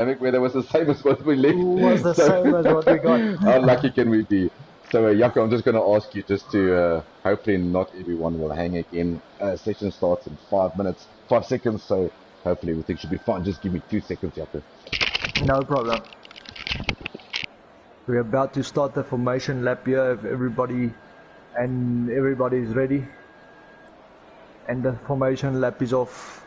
dynamic weather was the same as what we left. Was the same as what we got. How lucky can we be? So, Jaco, I'm just going to ask you just to, hopefully not everyone will hang again. Session starts in 5 minutes, 5 seconds, so hopefully everything should be fine. Just give me 2 seconds, Jaco. No problem. We're about to start the formation lap here if everybody is ready. And the formation lap is off.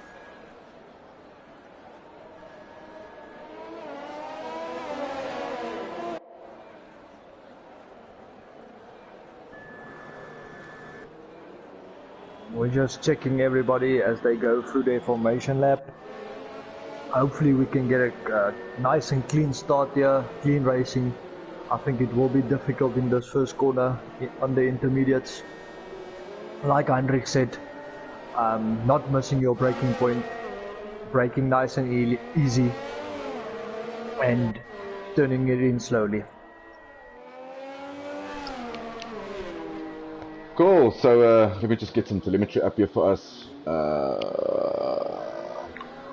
We're just checking everybody as they go through their formation lap. Hopefully we can get a nice and clean start here, clean racing. I think it will be difficult in this first corner on the intermediates. Like Hendrik said, not missing your braking point, braking nice and easy, and turning it in slowly. Cool, so let me just get some telemetry up here for us.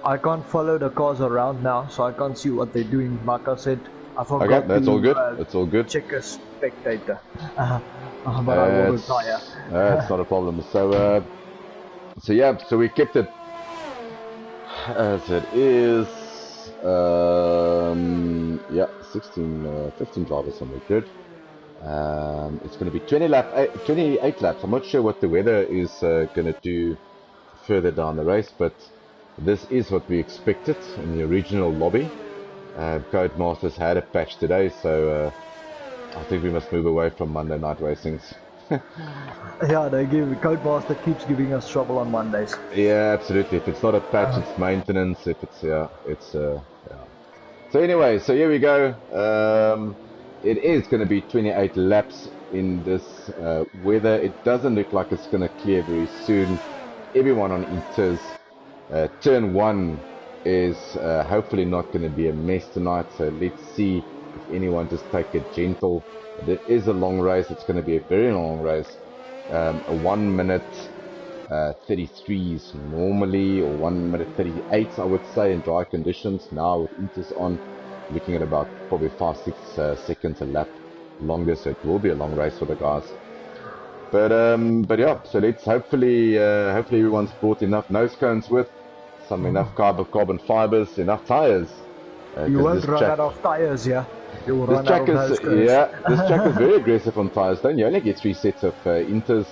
I can't follow the cars around now, so I can't see what they're doing. Like I said, I forgot okay, that's to, all good. That's all good. Check a spectator, but I will retire. That's not a problem. So, yeah, so we kept it as it is. Yeah, 15 drivers on the grid. It's going to be 28 laps. I'm not sure what the weather is going to do further down the race, but this is what we expected in the original lobby. Codemasters had a patch today, so I think we must move away from Monday night racings. Yeah, Codemaster keeps giving us trouble on Mondays. Yeah, absolutely. If it's not a patch, it's maintenance. If it's yeah. So anyway, so here we go. It is going to be 28 laps in this weather. It doesn't look like it's going to clear very soon. Everyone on Inters. Turn 1 is hopefully not going to be a mess tonight, so let's see if anyone just take it gentle. It is a long race. It's going to be a very long race. A 1 minute 33s normally, or 1 minute 38 I would say in dry conditions. Now with Inters on, looking at about probably 5-6 seconds a lap longer, so it will be a long race for the guys. But yeah, so let's hopefully everyone's brought enough nose cones with enough carbon fibers, enough tires. You won't run out of tires, yeah. You will run out of nose cones. Yeah, this track is very aggressive on tires. Don't you? Only get 3 sets of Inters,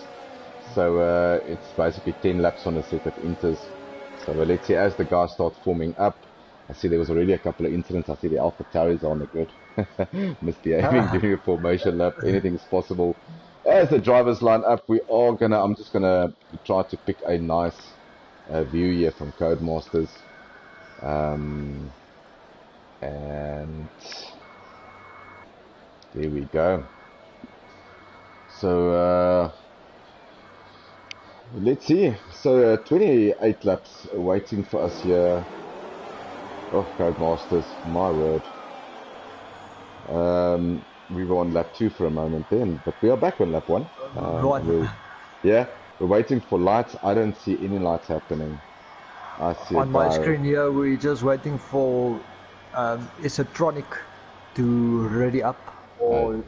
so it's basically 10 laps on a set of Inters. So let's see as the guys start forming up. I see there was already a couple of incidents. I see the Alpha Tauris on the grid. Misbehaving during a formation lap. Anything is possible. As the drivers line up, I'm just gonna try to pick a nice view here from Codemasters. And there we go. So let's see. So 28 laps waiting for us here. Oh, Codemasters, my word. We were on lap 2 for a moment then, but we are back on lap 1. We're waiting for lights. I don't see any lights happening. I see on my screen here, we're just waiting for Isatronic to ready up,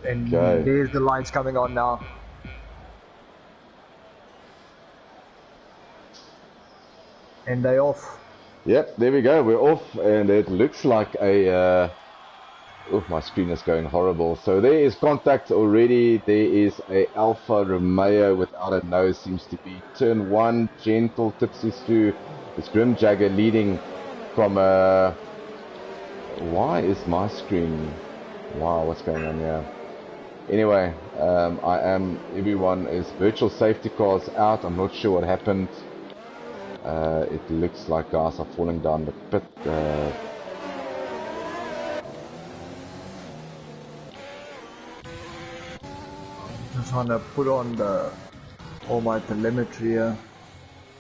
and there's the lights coming on now. And they're off. Yep, there we go. We're off, and it looks like a. Oh, my screen is going horrible. So there is contact already. There is a Alfa Romeo without a nose. Seems to be turn 1. Gentle tipsy through. It's Grim Jagger leading from a. Why is my screen? Wow, what's going on here? Anyway, everyone is virtual safety cars out. I'm not sure what happened. It looks like guys are falling down the pit. Just want to put on all my telemetry here.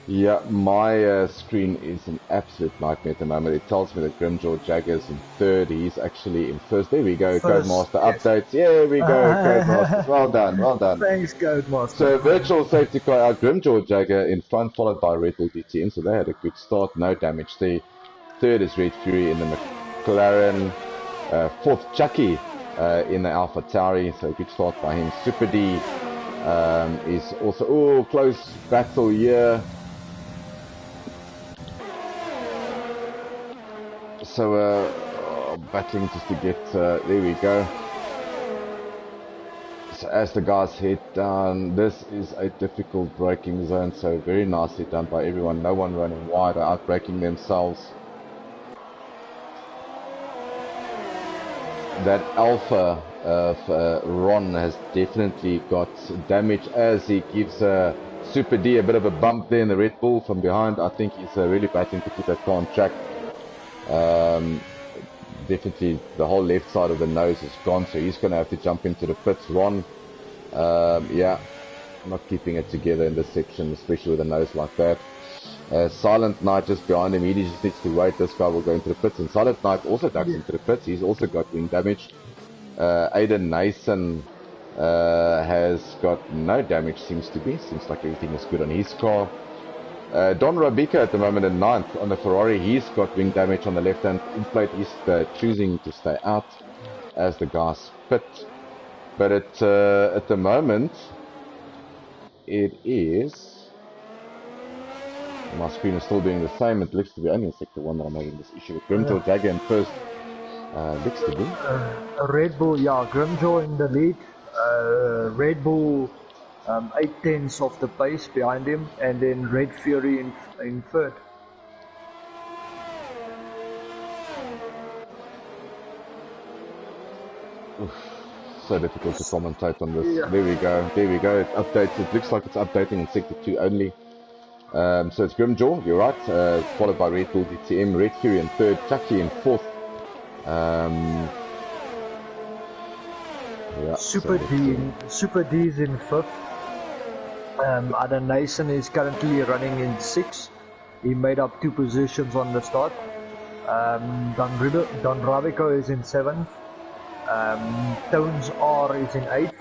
Yeah, my screen is an absolute nightmare at the moment. It tells me that Grimjaw Jagger's in 3rd. He's actually in 1st. There we go, Codemaster updates. Yeah, we go, Codemaster. Well done, well done. Thanks, Codemaster. So, virtual safety car out, Grimjaw Jagger in front, followed by Red Bull DTM. So, they had a good start, no damage there. 3rd is Red Fury in the McLaren. Fourth, Chucky in the Alpha Tauri, so a good start by him. Super D is also, close battle here. So battling just to get, there we go. So as the guys head down, this is a difficult braking zone, so very nicely done by everyone. No one running wide or out braking themselves. That Alpha of Ron has definitely got damage as he gives Super D a bit of a bump there in the Red Bull from behind. I think he's really battling to keep that car on track. Definitely the whole left side of the nose is gone, so he's going to have to jump into the pits. Ron, yeah, not keeping it together in this section, especially with a nose like that. Silent Knight just behind him, he just needs to wait, this guy will go into the pits, and Silent Knight also ducks into the pits, he's also got wing damage. Aiden Nason has got no damage, seems like everything is good on his car. Don Rabika at the moment in 9th on the Ferrari, he's got wing damage on the left hand in plate, he's choosing to stay out as the guys pit. But at the moment, it is... My screen is still doing the same. It looks to be only in sector 1 that I'm having this issue with. Grimjaw Jagger in first. Looks to be. Red Bull, yeah, Grimjaw in the lead. Red Bull 8/10 of the pace behind him, and then Red Fury in third. Oof, so difficult to commentate on this. Yeah. There we go. It updates. It looks like it's updating in sector 2 only. So it's Grimjaw, you're right, followed by Red Bull DTM, Red Fury in third, Chucky in fourth. Yeah, Super D is in fifth. Adam Nason is currently running in sixth. He made up 2 positions on the start. Don Ravico is in seventh. Tones R is in eighth.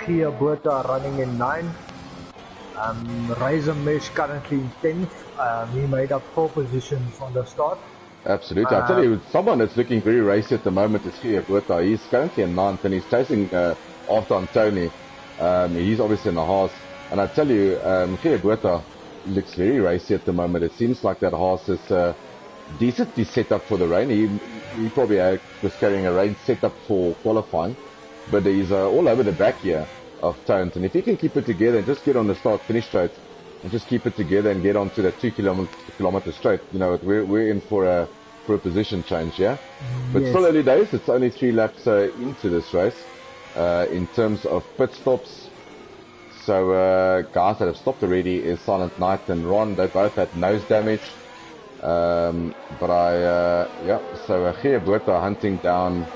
Gia Bota running in ninth. Razor Mesh currently in 10th. He made up 4 positions on the start. Absolutely. I'll tell you, someone that's looking very racy at the moment is Gia Bota. He's currently in 9th and he's chasing after Antoni. He's obviously in the Haas. And I tell you, Gia Bota looks very racy at the moment. It seems like that Haas is decently set up for the rain. He probably was carrying a rain setup for qualifying. But he's all over the back here of Tones, and if he can keep it together and just get on the start finish straight and just keep it together and get onto that 2 kilometer straight, you know, we're in for a position change, yeah. But yes. Still early days. It's only 3 laps into this race in terms of pit stops. So guys that have stopped already is Silent Knight and Ron. They both had nose damage, but yeah, so Gia Bota hunting down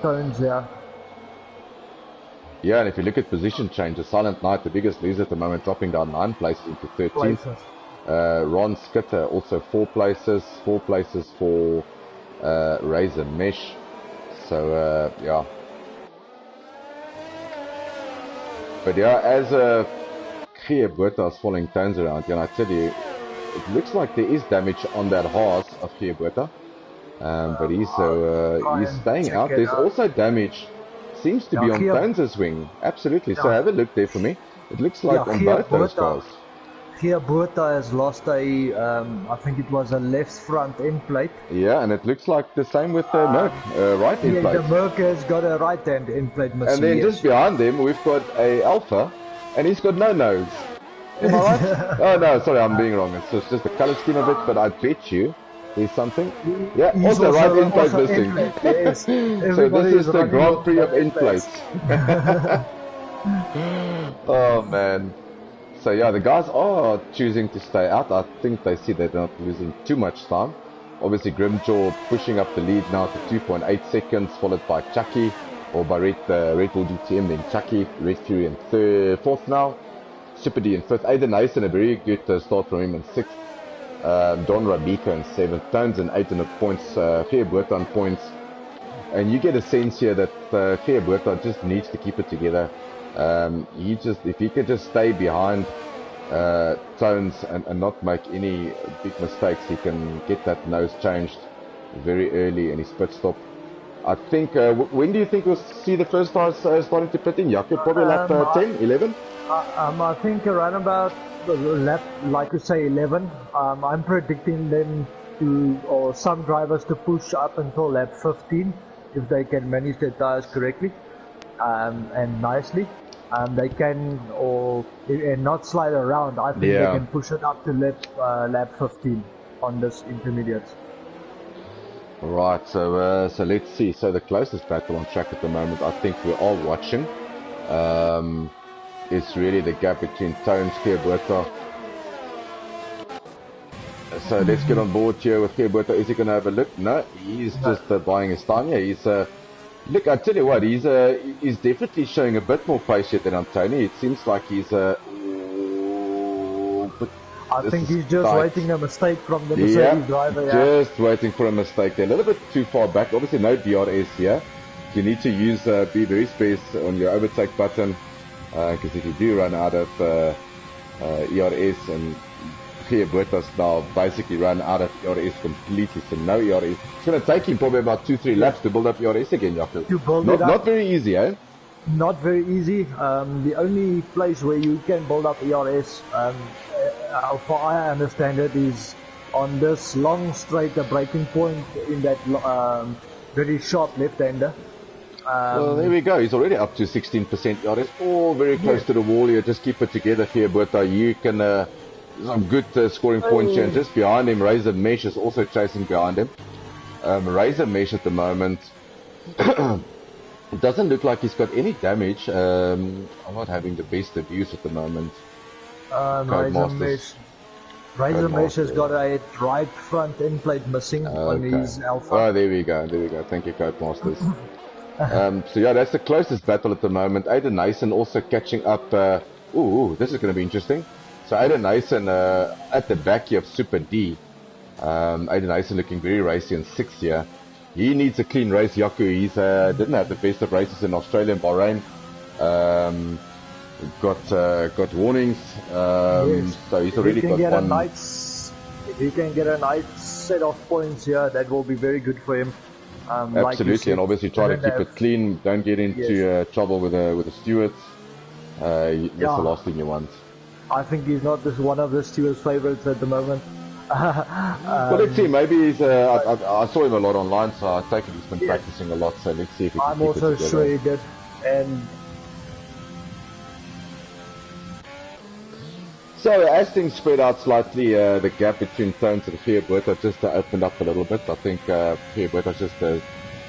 Tones, yeah. Yeah, and if you look at position changes, Silent Knight, the biggest loser at the moment, dropping down 9 places into 13th. Ron Skitter also 4 places for Razor Mesh. So yeah. But yeah, as Gia Bota is following Tones around, and I tell you, it looks like there is damage on that Haas of Gia Bota. But he's staying out. There's also damage, seems to be on Tones' wing. Absolutely. So have a look there for me. It looks like on both those cars. Gia Bota has lost I think it was a left front end plate. Yeah, and it looks like the same with Merc, right end plate. The Merc has got a right hand end plate. And then just behind them, we've got a Alpha, and he's got no nose. Am I right? Oh no, sorry, I'm being wrong. It's just the color scheme of it, but I bet you there's something. Yeah, also right end plate missing. Yes. So this is the Grand Prix of end plates. Oh man. So yeah, the guys are choosing to stay out. I think they see they're not losing too much time. Obviously Grimjaw pushing up the lead now to 2.8 seconds, followed by Chucky, or by Red Bull DTM, then Chucky, Red Fury in 4th now, Super D in 5th, Aiden Nason, a very good start from him in 6th, Don Rabika in 7th, Tones in 8 points, Gia Bota on points, and you get a sense here that Gia Bota just needs to keep it together. If he could just stay behind tones and not make any big mistakes. He can get that nose changed very early in his pit stop. I think, when do you think we'll see the first cars starting to pit in, Jakob? Probably lap 10, 11? I think around about lap, like you say, 11. I'm predicting them to, or some drivers to push up until lap 15 if they can manage their tires correctly and nicely. They can, and not slide around. I think they can push it up to lap 15 on this intermediates. Right, so let's see. So the closest battle on track at the moment, I think we are watching, is really the gap between Tones, Geerberta. So let's get on board here with Geerberta. Is he going to have a look? No, he's just buying his time here. He's look, I tell you what, he's definitely showing a bit more pace here than Antonio. It seems like he's I think he's just waiting a mistake from the Mercedes driver. Yeah, just waiting for a mistake there. A little bit too far back. Obviously, no DRS here. You need to use be very space on your overtake button, because if you do run out of ERS, and Geerberta's now basically run out of ERS completely, so no ERS. It's going to take him probably about 2-3 laps to build up ERS again, Jakob. To build it up. Not very easy, eh? Not very easy. The only place where you can build up ERS, how far I understand it, is on this long straight braking point in that very sharp left-hander. Well, there we go. He's already up to 16% ERS. Oh, very close to the wall here. Just keep it together here, Bertha. You can some good scoring points here. And just behind him, Razor Mesh is also chasing behind him. Razor Mesh at the moment it doesn't look like he's got any damage. I'm not having the best reviews at the moment. Razor Mesh has got a right front end plate missing on his Alpha. Oh, there we go. Thank you, Codemasters. So yeah, that's the closest battle at the moment. Aiden Nason also catching up. This is going to be interesting. So Aiden Nason at the back here of Super D. Aiden Nason looking very racy in 6th here. He needs a clean race, Yaku. He's didn't have the best of races in Australia and Bahrain. Got warnings. So he's already got one. If he can get a nice set of points here, that will be very good for him. Absolutely, like and obviously try to keep it clean. Don't get into trouble with the stewards. That's the last thing you want. I think he's not just one of the stewards' favorites at the moment. Well, let's see. Maybe he's. I saw him a lot online, so I take it he's been practicing a lot. So let's see if he can I'm also sure he did. And so as things spread out slightly, the gap between Tones and Geerberta just opened up a little bit. I think Geerberta's just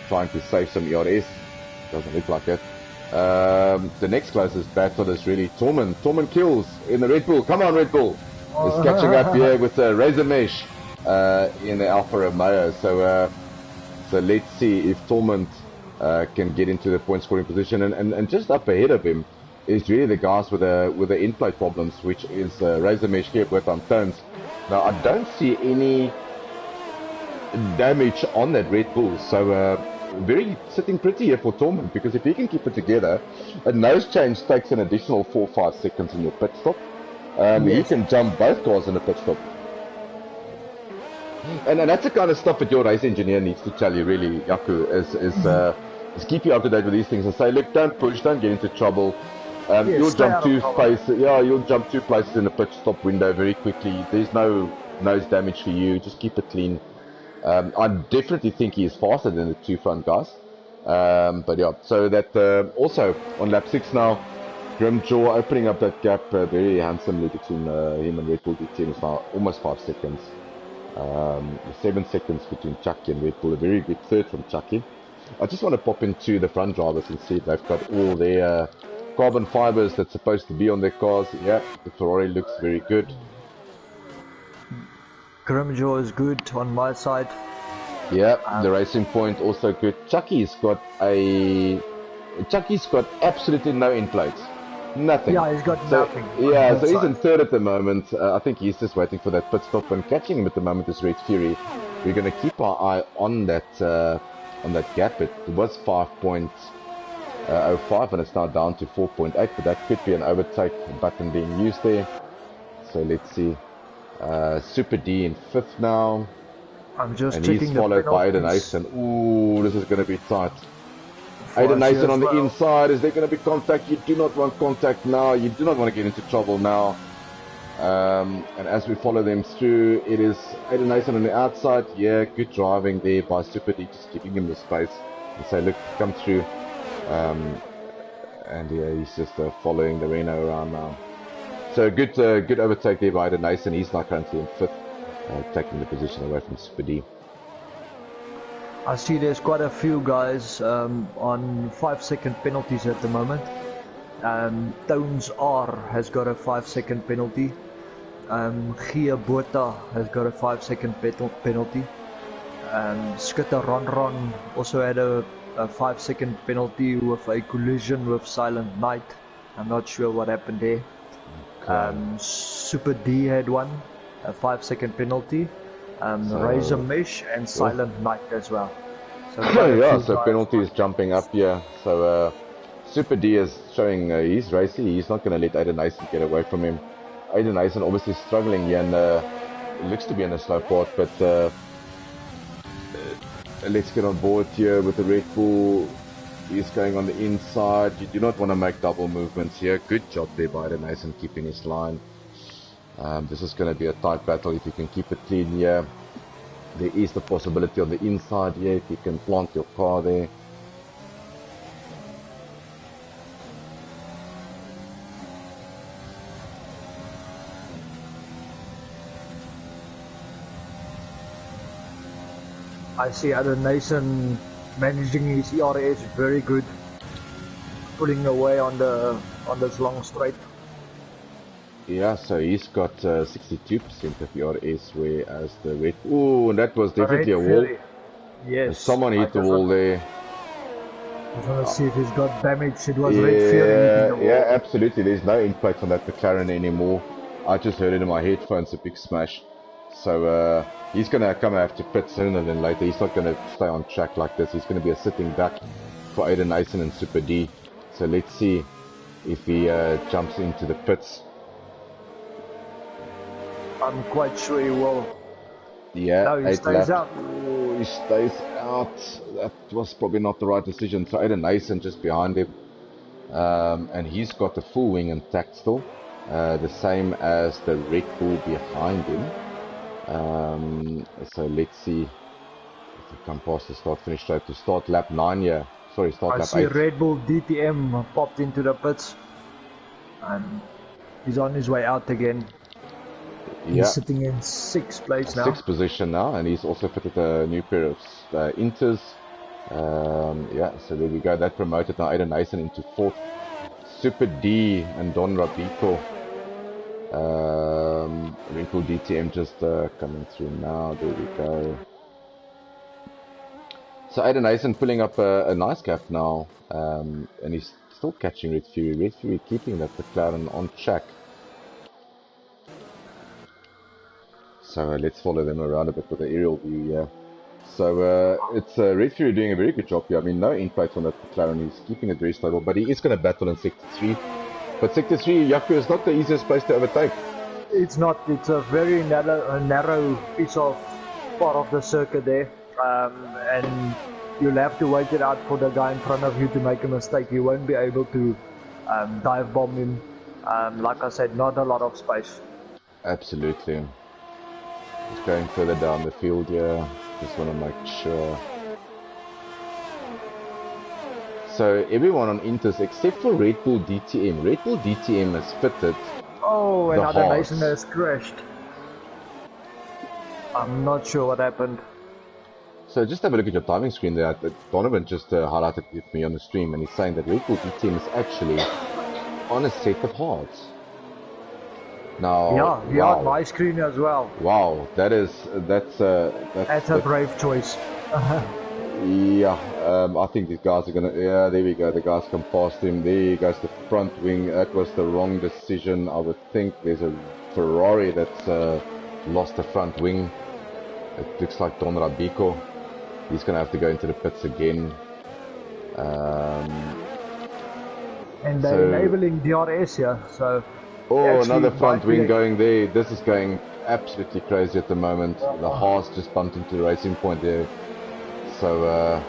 trying to save some ERS. Doesn't look like it. The next closest battle is really Tormund. Tormund kills in the Red Bull. Come on, Red Bull! Is catching up here with Razor Mesh in the Alfa Romeo. So let's see if Tormund can get into the point scoring position, and just up ahead of him is really the guys with the in-plate problems, which is Razor Mesh, Geerberta and Tones. Now I don't see any damage on that Red Bull, so sitting pretty here for Tormund, because if he can keep it together, a nose change takes an additional 4-5 seconds in your pit stop. He can jump both cars in the pit stop. And that's the kind of stuff that your race engineer needs to tell you, really, Yaku, is keep you up to date with these things and say, look, don't push, don't get into trouble. You'll jump you'll jump 2 places in the pit stop window very quickly. There's no nose damage for you. Just keep it clean. I definitely think he is faster than the 2 front guys. But yeah, so that also on lap 6 now, Grimjaw opening up that gap very handsomely between him and Red Bull. The team is now almost 5 seconds. 7 seconds between Chucky and Red Bull. A very good third from Chucky. I just want to pop into the front drivers and see if they've got all their carbon fibers that's supposed to be on their cars. Yeah, the Ferrari looks very good. Grimjaw is good on my side. Yeah, the Racing Point also good. Chucky's got absolutely no in plates. Nothing. Yeah, he's got nothing. Yeah, so he's in third at the moment. I think he's just waiting for that pit stop, and catching him at the moment is Red Fury. We're going to keep our eye on that gap. It was 5.05 and it's now down to 4.8, but that could be an overtake button being used there. So let's see. Super D in 5th now. I'm just And checking he's the followed by Aiden penalties. Nason. Ooh, this is going to be tight. For Aiden us Nason here on as the well. inside. Is there going to be contact? You do not want contact now. You do not want to get into trouble now. And as we follow them through, it is Aiden Nason on the outside. Yeah, good driving there by Super D, just giving him the space and say, look, come through. And yeah, he's just following the Reno around now. So good overtake there by Aiden Nason. He's now currently in 5th, taking the position away from Super D. I see there's quite a few guys on 5-second penalties at the moment. Tones R has got a 5-second penalty. Gia Botha has got a 5-second penalty. Skutter Ron also had a 5-second penalty with a collision with Silent Knight. I'm not sure what happened there. Super D had one, a 5-second penalty. Razor Mesh and Silent Knight as well. So yeah, so penalties jumping up here. So Super D is showing he's racy. He's not going to let Aiden Nason get away from him. Aiden Nason obviously struggling here, and it looks to be in a slow part, but let's get on board here with the Red Bull. He's going on the inside. You do not want to make double movements here. Good job there by Aiden Nason keeping his line. This is going to be a tight battle if you can keep it clean here. There is the possibility on the inside here if you can plant your car there. I see Aiden Nason managing his ERS very good, pulling away on this long straight. Yeah, so he's got 62% of ERS, whereas the Red... Ooh, that was definitely a wall. Yes. Someone hit the wall there. I just want to see if he's got damage. It was Red Fury hitting the wall. Yeah, absolutely. There's no impact on that McLaren anymore. I just heard it in my headphones, a big smash. So he's going to come after pit sooner than later. He's not going to stay on track like this. He's going to be a sitting duck for Aiden Nason and Super D. So let's see if he jumps into the pits. I'm quite sure he will. Yeah, no, he stays out. Ooh, he stays out. That was probably not the right decision. So Aiden Nason just behind him. And he's got the full wing intact still. The same as the Red Bull behind him. So let's see if we come past the start finish straight to start lap 9 here. Sorry, start lap 8. I see Red Bull DTM popped into the pits. And he's on his way out again. Yeah. He's sitting in 6th place now. 6th position now, and he's also fitted a new pair of inters. Yeah, so there we go. That promoted now Aiden Nason into 4th. Super D and Don Rabico. Red Bull DTM just coming through now. There we go. So Aiden Nason pulling up a nice gap now, and he's still catching Red Fury. Red Fury keeping that McLaren on track. So let's follow them around a bit with the aerial view here. So it's Red Fury doing a very good job here. I mean, no impact on that McLaren. He's keeping it very stable, but he is going to battle in Sector 3. But Sector 3, Jaco, is not the easiest place to overtake. It's not. It's a very narrow piece of part of the circuit there. And you'll have to wait it out for the guy in front of you to make a mistake. You won't be able to dive bomb him. Like I said, not a lot of space. Absolutely. Just going further down the field here. Just want to make sure. So everyone on Inters except for Red Bull DTM. Red Bull DTM has fitted. Oh, another Nason has crashed. I'm not sure what happened. So just have a look at your timing screen there. Donovan just highlighted it for me on the stream, and he's saying that Red Bull DTM is actually on a set of hards. Now, yeah, on my screen as well. Wow, that's a brave choice. Yeah, I think these guys are gonna. Yeah, there we go. The guys come past him. There goes the front wing. That was the wrong decision, I would think. There's a Ferrari that's lost the front wing. It looks like Don Rabico. He's gonna have to go into the pits again. And they're enabling DRS here, so Oh, Actually, another it front might be wing going there. This is going absolutely crazy at the moment. The Haas just bumped into the racing point there. So,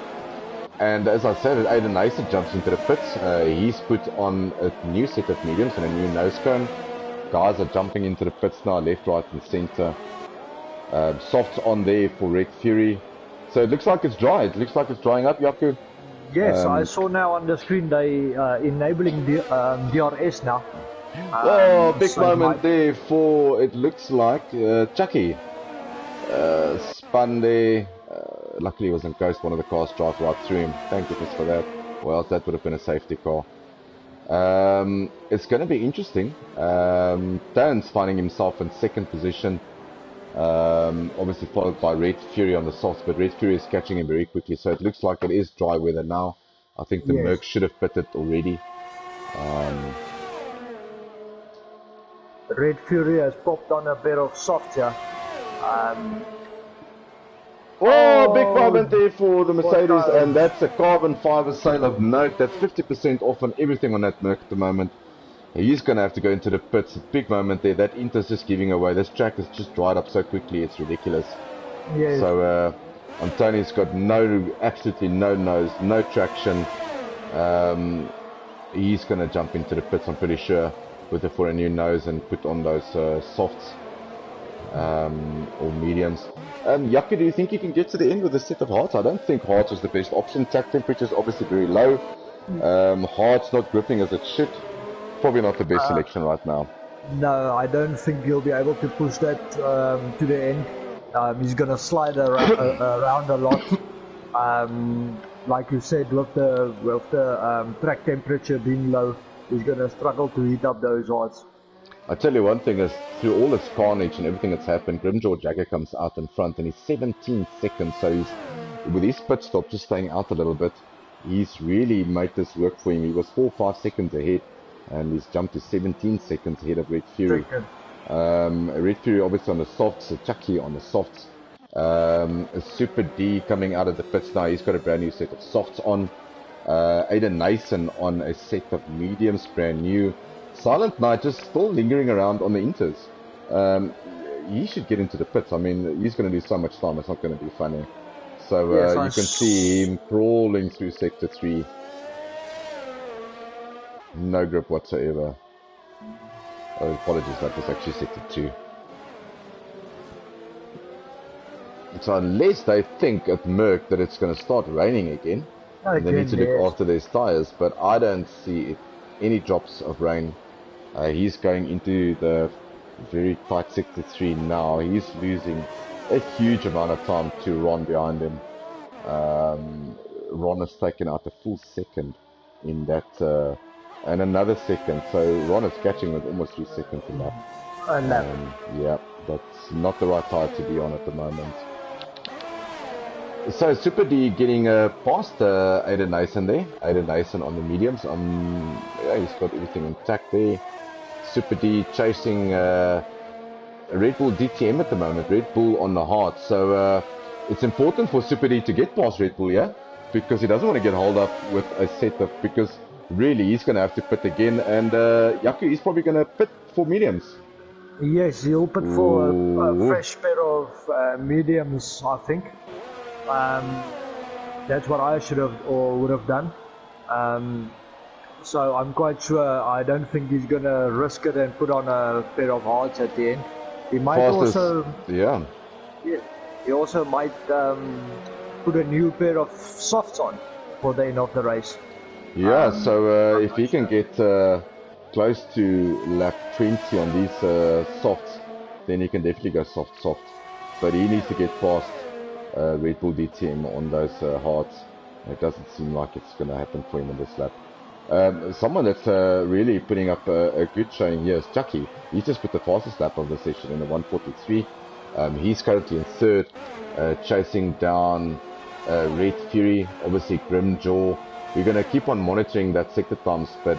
and as I said, Aiden Nason jumps into the pits. He's put on a new set of mediums and a new nose cone. Guys are jumping into the pits now, left, right, and center. Softs on there for Red Fury. So it looks like it's dry. It looks like it's drying up, Yaku. Yes, I saw now on the screen they enabling the DRS now. Oh, big So moment there for, it looks like, Chucky. Spun there. Luckily it wasn't Ghost, one of the cars drives right through him. Thank goodness for that. Or else that would have been a safety car. It's going to be interesting. Dan's finding himself in second position. Obviously followed by Red Fury on the softs, but Red Fury is catching him very quickly. So it looks like it is dry weather now. I think the Yes. Merc should have pitted already. Red Fury has popped on a pair of softs here. Oh, big moment there for the Mercedes, what and that's a carbon fiber sale of note. That's 50% off on everything on that Merc at the moment. He's going to have to go into the pits. A big moment there. That Inter's just giving away. This track has just dried up so quickly. It's ridiculous. Yes. So, Antoni's got absolutely no nose, no traction. He's going to jump into the pits, I'm pretty sure, for a new nose and put on those softs or mediums. Yaku, do you think you can get to the end with a set of hards? I don't think hards is the best option. Track temperature is obviously very low. Hards not gripping as it should. Probably not the best selection right now. No, I don't think he'll be able to push that to the end. He's going to slide around a lot. Like you said, with the track temperature being low, he's going to struggle to heat up those hards. I tell you one thing is, through all this carnage and everything that's happened, Grimjaw Jagger comes out in front and he's 17 seconds, so he's, with his pit stop just staying out a little bit, he's really made this work for him. He was 4 or 5 seconds ahead and he's jumped to 17 seconds ahead of Red Fury. Red Fury obviously on the softs, Chucky on the softs. A Super D coming out of the pits now, he's got a brand new set of softs on. Aiden Nason on a set of mediums, brand new. Silent Knight just still lingering around on the inters. He should get into the pits. I mean, he's going to do so much time, it's not going to be funny. So yes, you can see him crawling through Sector 3. No grip whatsoever. Oh, apologies, that was actually Sector 2. So unless they think at Merc that it's going to start raining again, they need to look after their tyres, but I don't see any drops of rain. He's going into the very tight Sector 3 now. He's losing a huge amount of time to Ron behind him. Ron has taken out a full second in that, and another second. So Ron is catching with almost 3 seconds in that. Yeah, that's not the right tire to be on at the moment. So Super D getting past Aiden Nason there. Aiden Nason on the mediums. Yeah, he's got everything intact there. Super D chasing Red Bull DTM at the moment. Red Bull on the hard. So it's important for Super D to get past Red Bull, yeah? Because he doesn't want to get hold up with a setup. Because really he's going to have to pit again. And Yaku, he's probably going to pit for mediums. Yes, he'll pit for a fresh pair of mediums, I think. That's what I should have or would have done. So I'm quite sure. I don't think he's gonna risk it and put on a pair of hards at the end. He might he also might put a new pair of softs on for the end of the race. Yeah. So if he can get close to lap 20 on these softs, then he can definitely go soft. But he needs to get past Red Bull DTM on those hards. It doesn't seem like it's going to happen for him in this lap. Someone that's really putting up a good showing here is Chucky. He's just put the fastest lap of the session in the 1:43. He's currently in third, chasing down Red Fury, obviously Grimjaw. We're going to keep on monitoring that sector times, but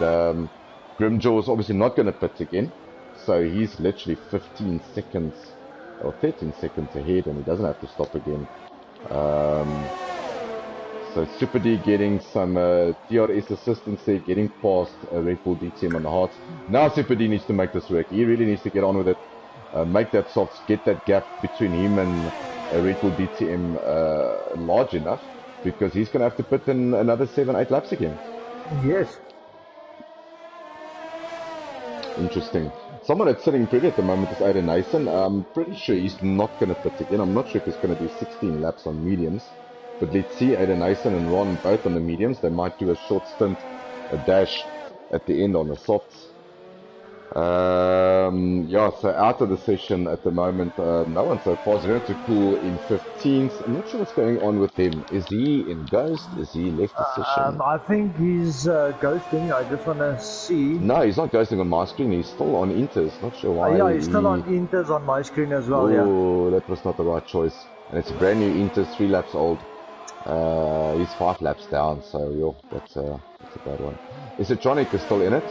Grimjaw is obviously not going to pit again. So he's literally 15 seconds or 13 seconds ahead and he doesn't have to stop again. So Super D getting some DRS assistance there, getting past Red Bull DTM on the hards. Now Super D needs to make this work. He really needs to get on with it. Make that softs, get that gap between him and Red Bull DTM large enough, because he's going to have to put in another 7-8 laps again. Yes. Interesting. Someone that's sitting pretty at the moment is Aiden Nason. I'm pretty sure he's not going to put again. I'm not sure if he's going to do 16 laps on mediums. But let's see, Aiden Nason and Ron both on the mediums. They might do a short stint, a dash at the end on the softs. Yeah, so out of the session at the moment, no one so far. Zero to Cool in 15th. I'm not sure what's going on with him. Is he in Ghost? Is he left the session? I think he's ghosting. I just want to see. No, he's not ghosting on my screen. He's still on Inters. Not sure why. Yeah, he's still on Inters on my screen as well. Oh, that was not the right choice. And it's a brand new Inters, 3 laps old. He's 5 laps down, so yo, that's a bad one. Isatronic is still in it.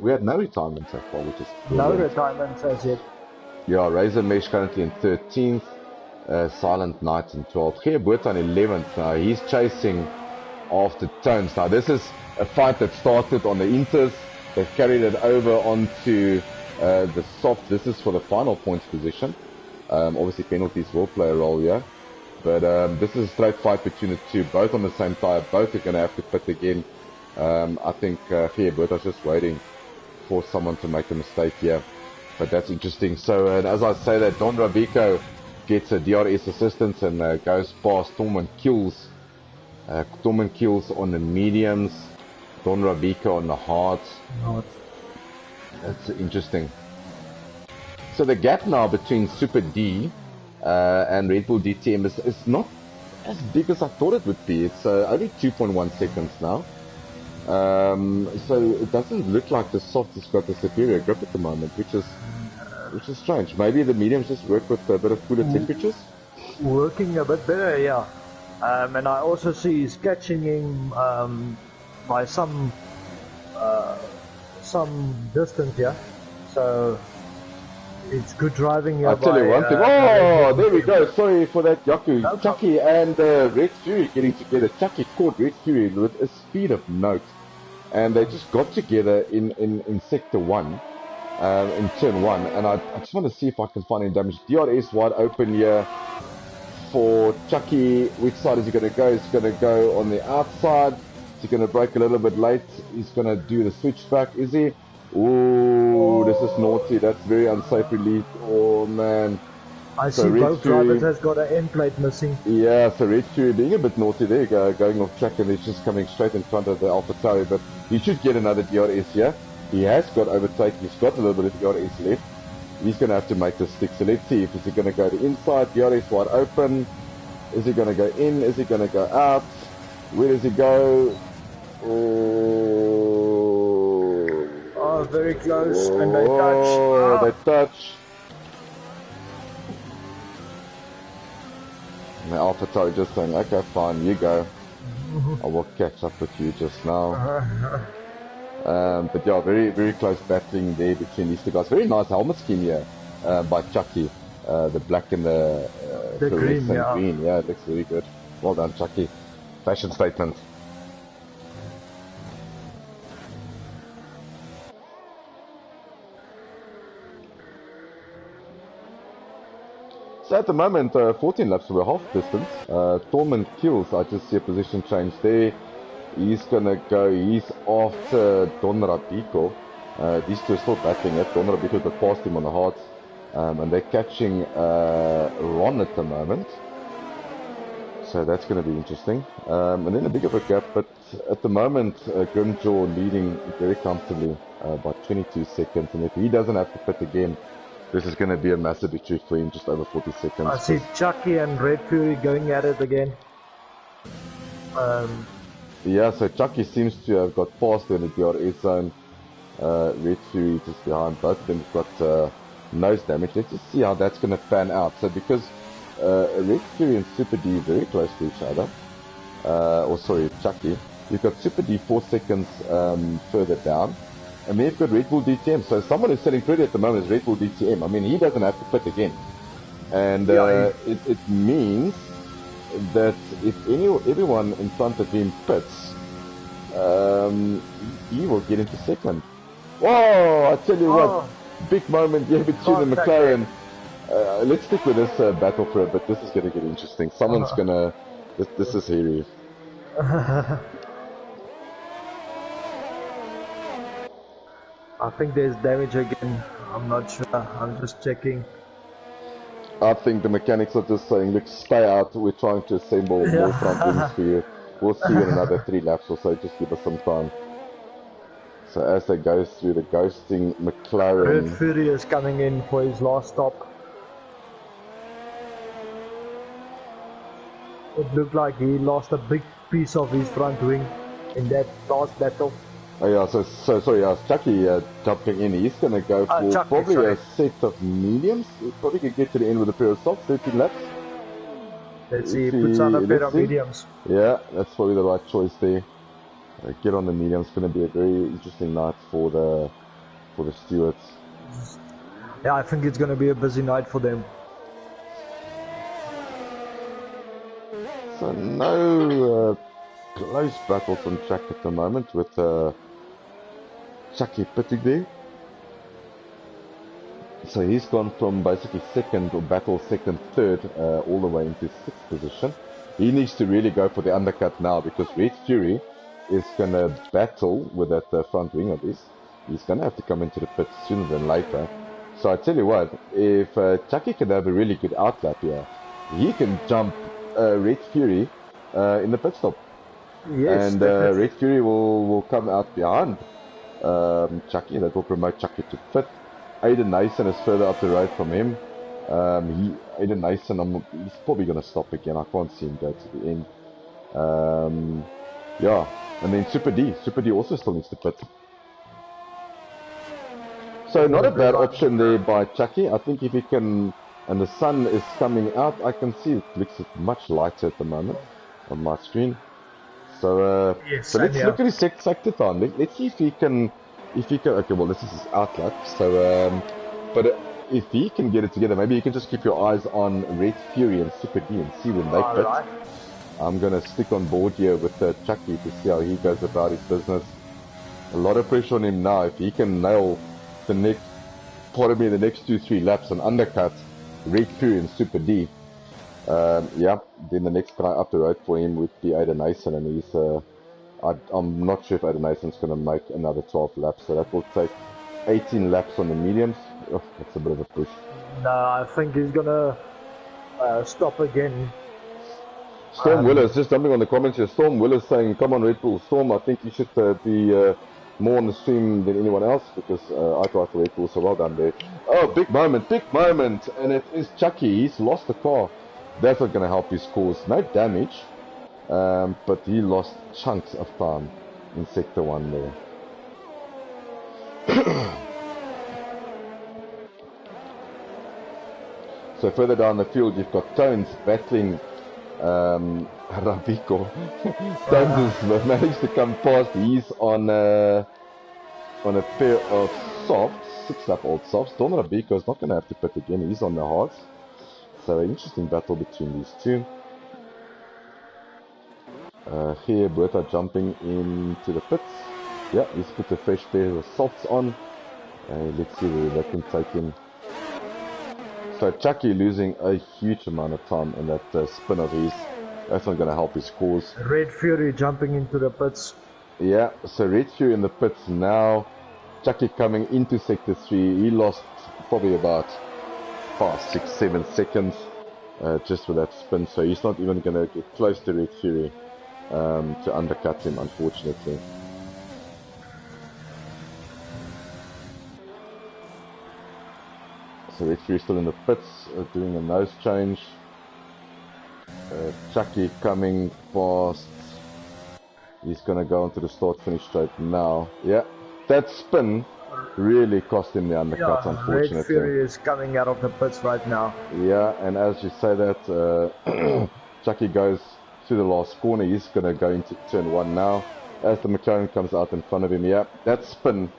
We had no retirement so far, which is brilliant. No retirement as yet. Yeah, Razor Mesh currently in 13th, Silent Knight in 12th. Geerboota in 11th. Now he's chasing after Tones. Now this is a fight that started on the Inters. They've carried it over onto the soft. This is for the final points position. Obviously penalties will play a role here. But this is a straight fight between the two, both on the same tyre. Both are going to have to pit again. I think Geerboeta's just waiting for someone to make a mistake here. But that's interesting. So, and as I say that, Don Rabico gets a DRS assistance and goes past Tormund Kills. Tormund Kills on the mediums, Don Rabico on the hards. That's interesting. So the gap now between Super D and Red Bull DTM is not as big as I thought it would be. It's only 2.1 seconds now. So it doesn't look like the soft has got the superior grip at the moment, which is strange. Maybe the mediums just work with a bit of cooler temperatures. Working a bit better, yeah. And I also see he's catching him by some distance here. So it's good driving here. I'll tell you one thing. Oh, there we go. Sorry for that, Yaku. No Chucky and Red Fury getting together. Chucky caught Red Fury with a speed of note. And they just got together in Sector 1, in Turn 1. And I just want to see if I can find any damage. DRS wide open here for Chucky. Which side is he going to go? He's going to go on the outside. Is he going to break a little bit late? He's going to do the switchback. Is he? Ooh, this is naughty. That's very unsafe release. Oh, man. I see both drivers has got an end plate missing. Yeah, so Red Fury being a bit naughty there, going off track, and he's just coming straight in front of the Alpha Tauri, but he should get another DRS here. He has got overtake, he's got a little bit of DRS left. He's going to have to make this stick, so let's see if he's going to go to inside, DRS wide open. Is he going to go in? Is he going to go out? Where does he go? Oh, very close, and they touch. Oh, they touch. And the Alpha Tauri just saying, okay, fine, you go. I will catch up with you just now. But yeah, very, very close battling there between these two guys. Very nice helmet scheme here by Chucky. The black and the green, yeah. Green. Yeah, it looks very good. Well done, Chucky. Fashion statement. So at the moment, 14 laps, we're half distance. Tormund Kills, I just see a position change there. He's gonna go, he's after Don Rabico. These two are still battling it. Don Rabico got past him on the hards. And they're catching Ron at the moment. So that's gonna be interesting. And then a bit of a gap, but at the moment, Grimjaw leading very comfortably by 22 seconds. And if he doesn't have to pit again, this is going to be a massive victory for him, just over 40 seconds. I see Chucky and Red Fury going at it again. Yeah, so Chucky seems to have got past in the DRS zone. Red Fury just behind. Both of them have got nose damage. Let's just see how that's going to pan out. So because Red Fury and Super D are very close to each other, or sorry, Chucky, you've got Super D 4 seconds further down. And then you've got Red Bull DTM. So someone who's sitting pretty at the moment is Red Bull DTM. I mean, he doesn't have to pit again. And it means that if everyone in front of him pits, he will get into second. Whoa! I tell you what, big moment here between the McLaren. Let's stick with this battle for a bit. This is gonna get interesting. Someone's gonna. This is hairy. I think there's damage again. I'm not sure. I'm just checking. I think the mechanics are just saying, look, stay out. We're trying to assemble more front wings for you. We'll see you in another 3 laps or so. Just give us some time. So as they go through the ghosting McLaren... Red Fury is coming in for his last stop. It looked like he lost a big piece of his front wing in that last battle. Oh yeah, so sorry, Chucky jumping in. He's going to go for Chucky, probably sorry. a set of mediums. He probably could get to the end with a pair of softs, 13 laps. Let's see, he puts on a pair of mediums. Yeah, that's probably the right choice there. Get on the mediums. It's going to be a very interesting night for the stewards. Yeah, I think it's going to be a busy night for them. So no close battles on track at the moment with Chucky pitting there. So he's gone from basically second or battle second, third, all the way into 6th position. He needs to really go for the undercut now because Red Fury is going to battle with that front wing of his. He's going to have to come into the pit sooner than later. So I tell you what, if Chucky can have a really good outlap here, he can jump Red Fury in the pit stop. Yes, and Red Fury will come out behind Chucky. That will promote Chucky to fifth. Aiden Nason is further up the road from him. Aiden Nason, he's probably going to stop again. I can't see him go to the end. Yeah, and then Super D also still needs to pit. So not a bad option there by Chucky. I think if he can, and the sun is coming out, I can see it looks much lighter at the moment on my screen. So, yes, so let's look at his sector time. Let's see if he can, okay, well this is his outlap. So, but if he can get it together, maybe you can just keep your eyes on Red Fury and Super D and see when they pit. Right. I'm going to stick on board here with Chucky to see how he goes about his business. A lot of pressure on him now. If he can nail the next 2-3 laps and undercut Red Fury and Super D, yeah, then the next guy up the road for him would be Aiden Nason, and he's, I'm not sure if Aiden Nason's going to make another 12 laps, so that will take 18 laps on the mediums. Oh, that's a bit of a push. No, I think he's going to stop again. Storm Willis, just jumping on the comments here, Storm Willis saying, come on Red Bull, Storm, I think you should be more on the stream than anyone else, because I drive for Red Bull, so well done there. Oh, big moment, and it is Chucky. He's lost the car. That's not going to help his cause. No damage, but he lost chunks of time in Sector 1 there. So further down the field, you've got Tones battling Rabiko. Tones has managed to come past. He's on a pair of softs, 6-lap-old softs. Don Rabiko is not going to have to pit again. He's on the hards. So an interesting battle between these two. Here, Bertha jumping into the pits. Yeah, he's put a fresh pair of softs on. Let's see where that can take him. So Chucky losing a huge amount of time in that spin of his. That's not going to help his cause. Red Fury jumping into the pits. Yeah, so Red Fury in the pits now. Chucky coming into Sector 3. He lost probably about 5, 6, 7 seconds just with that spin. So he's not even going to get close to Red Fury to undercut him, unfortunately. So Red Fury still in the pits, doing a nose change. Chucky coming past. He's going to go into the start-finish straight now. Yeah, that spin really cost him the undercut, unfortunately. Red Fury is coming out of the pits right now. Yeah, and as you say that, Chucky goes through the last corner. He's going to go into turn 1 now. As the McLaren comes out in front of him, yeah, that spin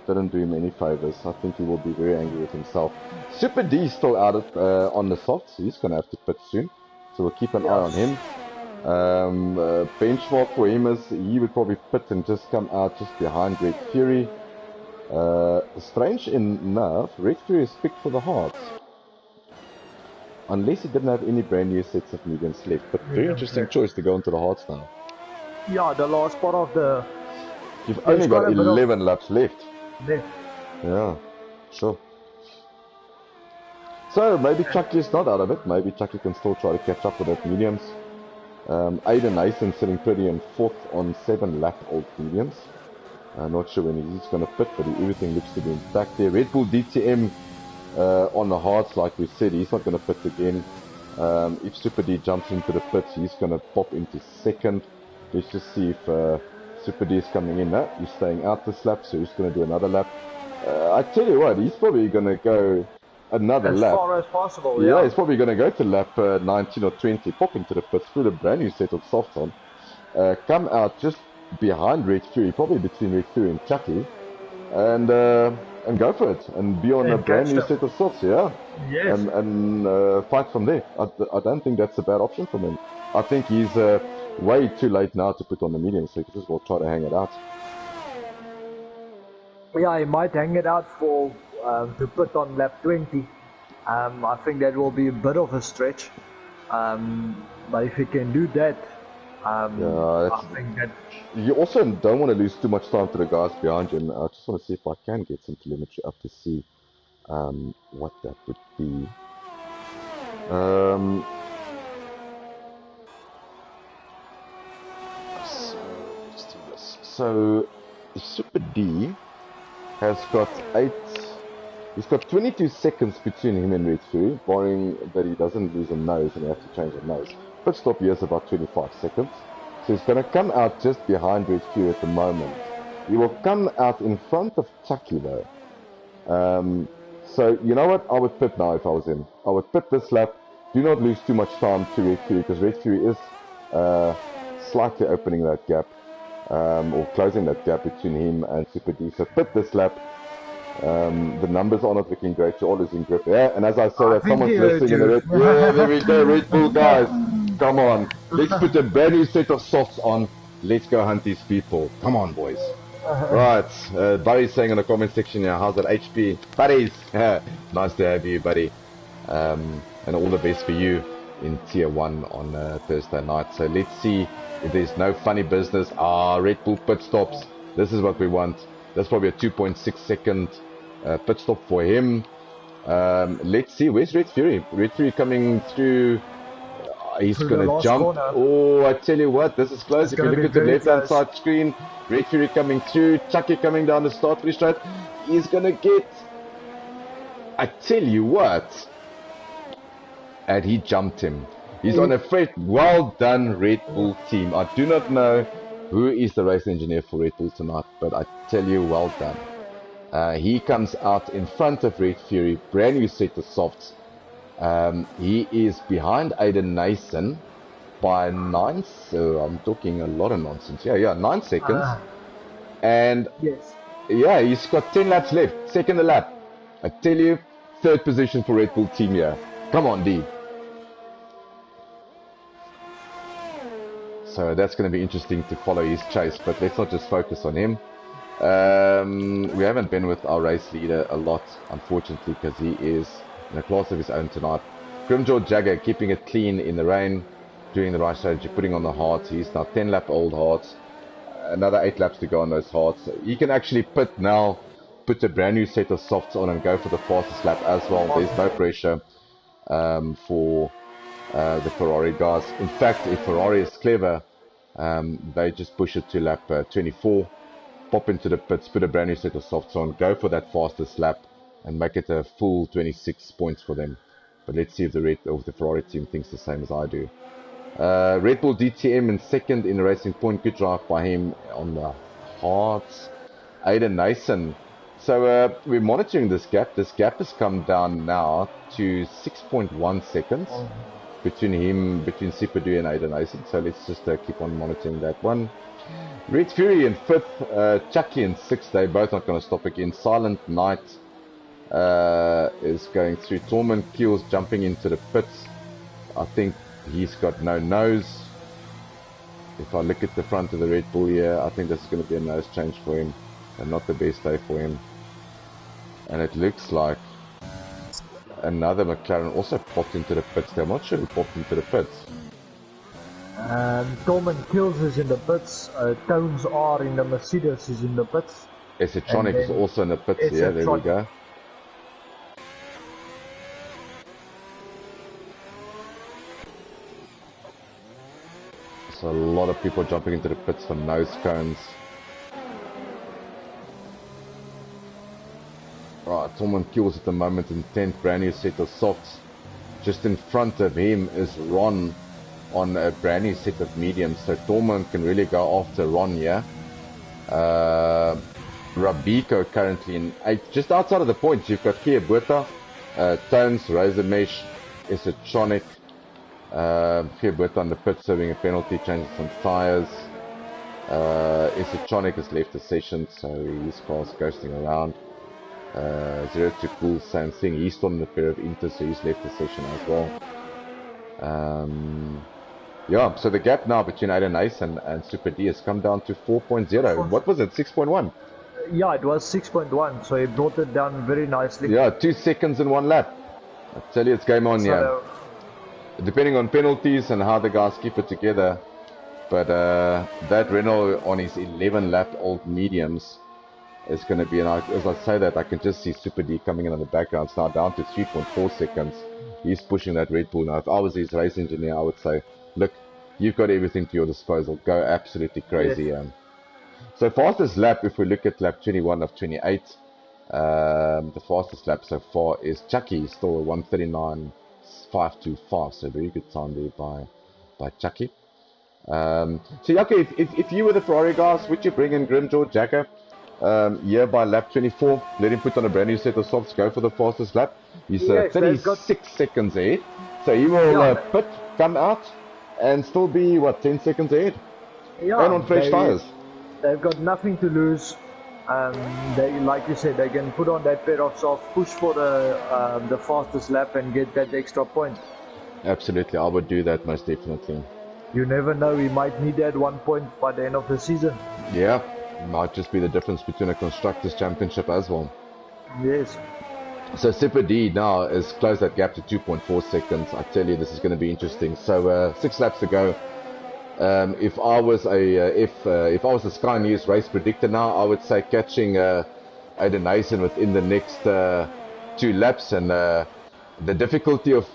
didn't do him any favors. I think he will be very angry with himself. Super D still out on the softs. He's going to have to pit soon. so we'll keep an eye on him. Benchmark for him is he would probably pit and just come out just behind Red Fury. Strange enough, Red Fury is picked for the hards. Unless he didn't have any brand new sets of mediums left. But very interesting choice to go into the hards now. Yeah, the last part of the... You've only got 11 laps left. Yeah, sure. So maybe Chucky is not out of it. Maybe Chucky can still try to catch up with that mediums. Aiden Nason sitting pretty in 4th on 7 lap old mediums. Not sure when he's going to pit, but everything looks to be intact there. Red Bull DTM on the hards, like we said, he's not going to pit again. If Super D jumps into the pits, he's going to pop into 2nd. Let's just see if Super D is coming in. No, he's staying out this lap, so he's going to do another lap. I tell you what, he's probably going to go another lap. As far as possible, yeah. He's probably going to go to lap 19 or 20, pop into the pits, put a brand new set of softs on, come out just behind Red Fury, probably between Red Fury and Chucky, and go for it, and be on a brand new set of softs, yeah. Yes. And fight from there. I don't think that's a bad option for him. I think he's way too late now to put on the medium, so he can just well try to hang it out. Yeah, he might hang it out for to put on lap 20. I think that will be a bit of a stretch. But if he can do that, I think that... You also don't want to lose too much time to the guys behind you, and I just want to see if I can get some telemetry up to see what that would be. So, let's do this. So, Super D has got 8... He's got 22 seconds between him and Red Fury, barring that he doesn't lose a nose and he has to change a nose. Pit stop here is about 25 seconds. So he's going to come out just behind Red Fury at the moment. He will come out in front of Chucky though. So you know what? I would pit now if I was him. I would pit this lap. Do not lose too much time to Red Fury, because Red Fury is slightly opening that gap, or closing that gap between him and Super D. So pit this lap. The numbers are not looking great. You're all losing grip. Yeah, and as I said, if someone's listening in the red, yeah, there we go, Red Bull guys. Come on, let's put a brand new set of softs on. Let's go hunt these people. Come on, boys. Right, Barry's saying in the comment section here, how's that HP? Buddies, nice to have you, buddy. And all the best for you in Tier 1 on Thursday night. So let's see if there's no funny business. Red Bull pit stops. This is what we want. That's probably a 2.6 second pit stop for him. Let's see, where's Red Fury? Red Fury coming through. He's going to jump. Corner. Oh, I tell you what, this is close. If you look at the left-hand side screen, Red Fury coming through, Chucky coming down the start pretty straight. He's going to get... I tell you what. And he jumped him. He's on a freight. Well done, Red Bull team. I do not know who is the race engineer for Red Bull tonight, but I tell you, well done. He comes out in front of Red Fury, brand new set of softs. He is behind Aiden Nason by 9, so I'm talking a lot of nonsense. Yeah, 9 seconds. And yes. Yeah, he's got 10 laps left, second lap. I tell you, 3rd position for Red Bull team here. Come on, D. So that's going to be interesting to follow his chase, but let's not just focus on him. We haven't been with our race leader a lot, unfortunately, because he is in a class of his own tonight. Grimjaw Jagger keeping it clean in the rain, doing the right strategy, putting on the hards. He's now 10 lap old hards. Another 8 laps to go on those hards. So he can actually pit now, put a brand new set of softs on and go for the fastest lap as well. There's no pressure for the Ferrari guys. In fact, if Ferrari is clever, they just push it to lap 24, pop into the pits, put a brand new set of softs on, go for that fastest lap, and make it a full 26 points for them. But let's see if the Ferrari team thinks the same as I do. Red Bull DTM in 2nd in the racing point. Good drive by him on the hards. Aiden Nason. So we're monitoring this gap. This gap has come down now to 6.1 seconds between Super D and Aiden Nason. So let's just keep on monitoring that one. Red Fury in 5th, Chucky in 6th. They're both not going to stop again. Silent Knight is going through. Torment Keels jumping into the pits. I think He's got no nose. If I look at the front of the Red Bull here, I think this is going to be a nose change for him, and not the best day for him. And it looks like another McLaren also popped into the pits. I'm not sure who popped into the pits. Torment Kills is in the pits. Tones R in the Mercedes is in the pits. Esetronic is also in the pits. Yeah, there we go. So a lot of people jumping into the pits for nose cones. Right, Torment Kills at the moment in 10th, brand new set of softs. Just in front of him is Ron on a brand new set of mediums, so Torment can really go after Ron here. Rabiko currently in 8th, just outside of the points. You've got Kia Buerta, Tones, Razor Mesh, Esetronic, Kia Buerta on the pit serving a penalty, changing some tyres. Esetronic has left the session, so his car's ghosting around. Zero to Cool, same thing. He's still in the pair of Inter, so he's left the session as well. Yeah, so the gap now between Aiden Ace and Super D has come down to 4.0. What was it, 6.1? Yeah, it was 6.1, so he brought it down very nicely. Yeah, 2 seconds in 1 lap. I tell you, it's game on, yeah. Depending on penalties and how the guys keep it together. But that Renault on his 11 lap old mediums is going to be, and as I say that, I can just see Super D coming in on the background. It's now down to 3.4 seconds. He's pushing that Red Bull now. If I was his race engineer, I would say, look, you've got everything to your disposal. Go absolutely crazy. Yes. So fastest lap, if we look at lap 21 of 28, the fastest lap so far is Chucky, still a 1:39.525. So very good time there by Chucky. So okay, if you were the Ferrari guys, would you bring in Grimjaw Jagger here by lap 24? Let him put on a brand new set of softs, go for the fastest lap. He's 36 seconds ahead. So he will pit, come out, and still be, what, 10 seconds ahead? Yeah, and on fresh tyres. They've got nothing to lose. They, like you said, they can put on that pair of softs, push for the fastest lap and get that extra point. Absolutely, I would do that most definitely. You never know, we might need that 1 point by the end of the season. Yeah, might just be the difference between a Constructors' Championship as well. Yes. So Super D now has closed that gap to 2.4 seconds. I tell you, this is going to be interesting. So 6 laps to go. If I was the Sky News race predictor now, I would say catching Aiden Nason within the next 2 laps, and the difficulty of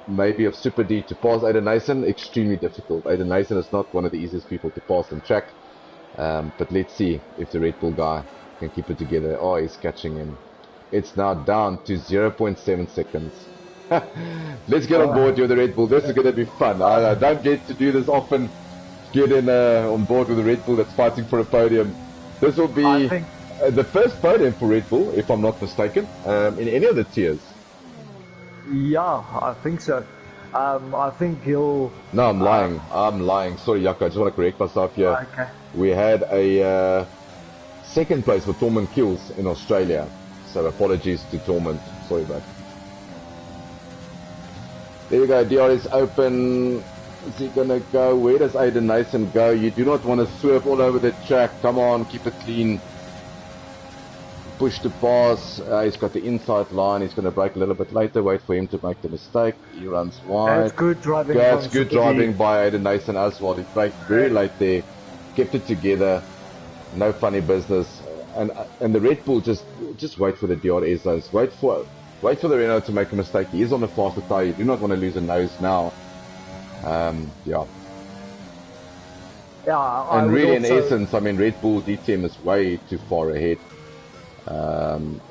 maybe of Super D to pass Aiden Nason, extremely difficult. Aiden Nason is not one of the easiest people to pass on track, but let's see if the Red Bull guy can keep it together. Oh, he's catching him. It's now down to 0.7 seconds. Let's get on board with the Red Bull. This is going to be fun. I don't get to do this often. Get in on board with the Red Bull that's fighting for a podium. This will be the first podium for Red Bull, if I'm not mistaken, in any of the tiers. Yeah, I think so. I think he'll... No, I'm lying. I'm lying. Sorry, Yako. I just want to correct myself here. Okay. We had a second place for Torment Kills in Australia. So apologies to Torment. Sorry, bud. There we go, DR is open. Is he gonna go? Where does Aiden Nason go? You do not want to swerve all over the track. Come on, keep it clean. Push to pass. He's got the inside line. He's gonna brake a little bit later. Wait for him to make the mistake. He runs wide. That's good driving. That's good driving by Aiden Nason as well. He braked very late there. Kept it together. No funny business. And the Red Bull just wait for the DRS zones. Wait for the Renault to make a mistake. He is on the faster tyre. You do not want to lose a nose now. Yeah. Yeah. And really, in essence, I mean, Red Bull DTM is way too far ahead.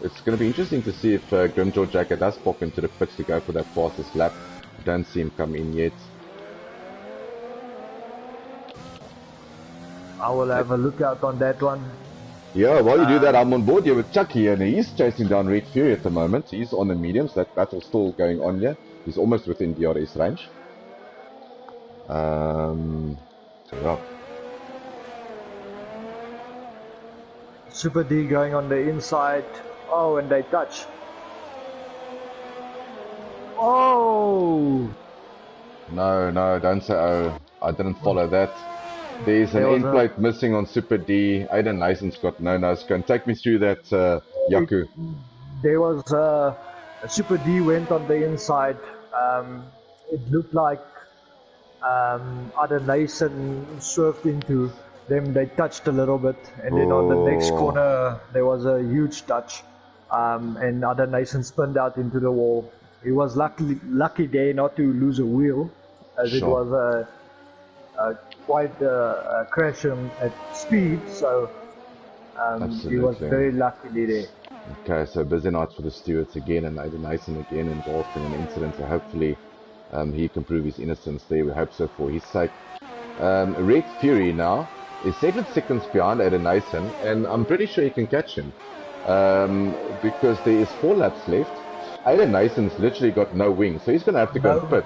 It's going to be interesting to see if Grimjaw Jacker does pop into the pits to go for that fastest lap. Don't see him come in yet. I will have a look out on that one. Yeah, while you do that, I'm on board here with Chucky, and he's chasing down Red Fury at the moment. He's on the mediums. That battle's still going on here. He's almost within DRS range. So yeah. Super D going on the inside. Oh, and they touch. Oh! No, don't say oh. I didn't follow that. There's an end plate missing on Super D. Aiden Nason's got no nose cone. Take me through that, Yaku. There was Super D went on the inside. It looked like Aiden Nason swerved into them. They touched a little bit, and then on the next corner there was a huge touch, and Aiden Nason spinned out into the wall. He was lucky there not to lose a wheel, as it was quite a crash at speed, so he was very lucky there. Okay, so busy night for the stewards again, and Aiden Nason again involved in an incident, so hopefully he can prove his innocence there. We hope so for his sake. Red Fury now is 7 seconds behind Aiden Nason, and I'm pretty sure he can catch him because there is 4 laps left. Aiden Nason's literally got no wings, so he's going to have to go and pit.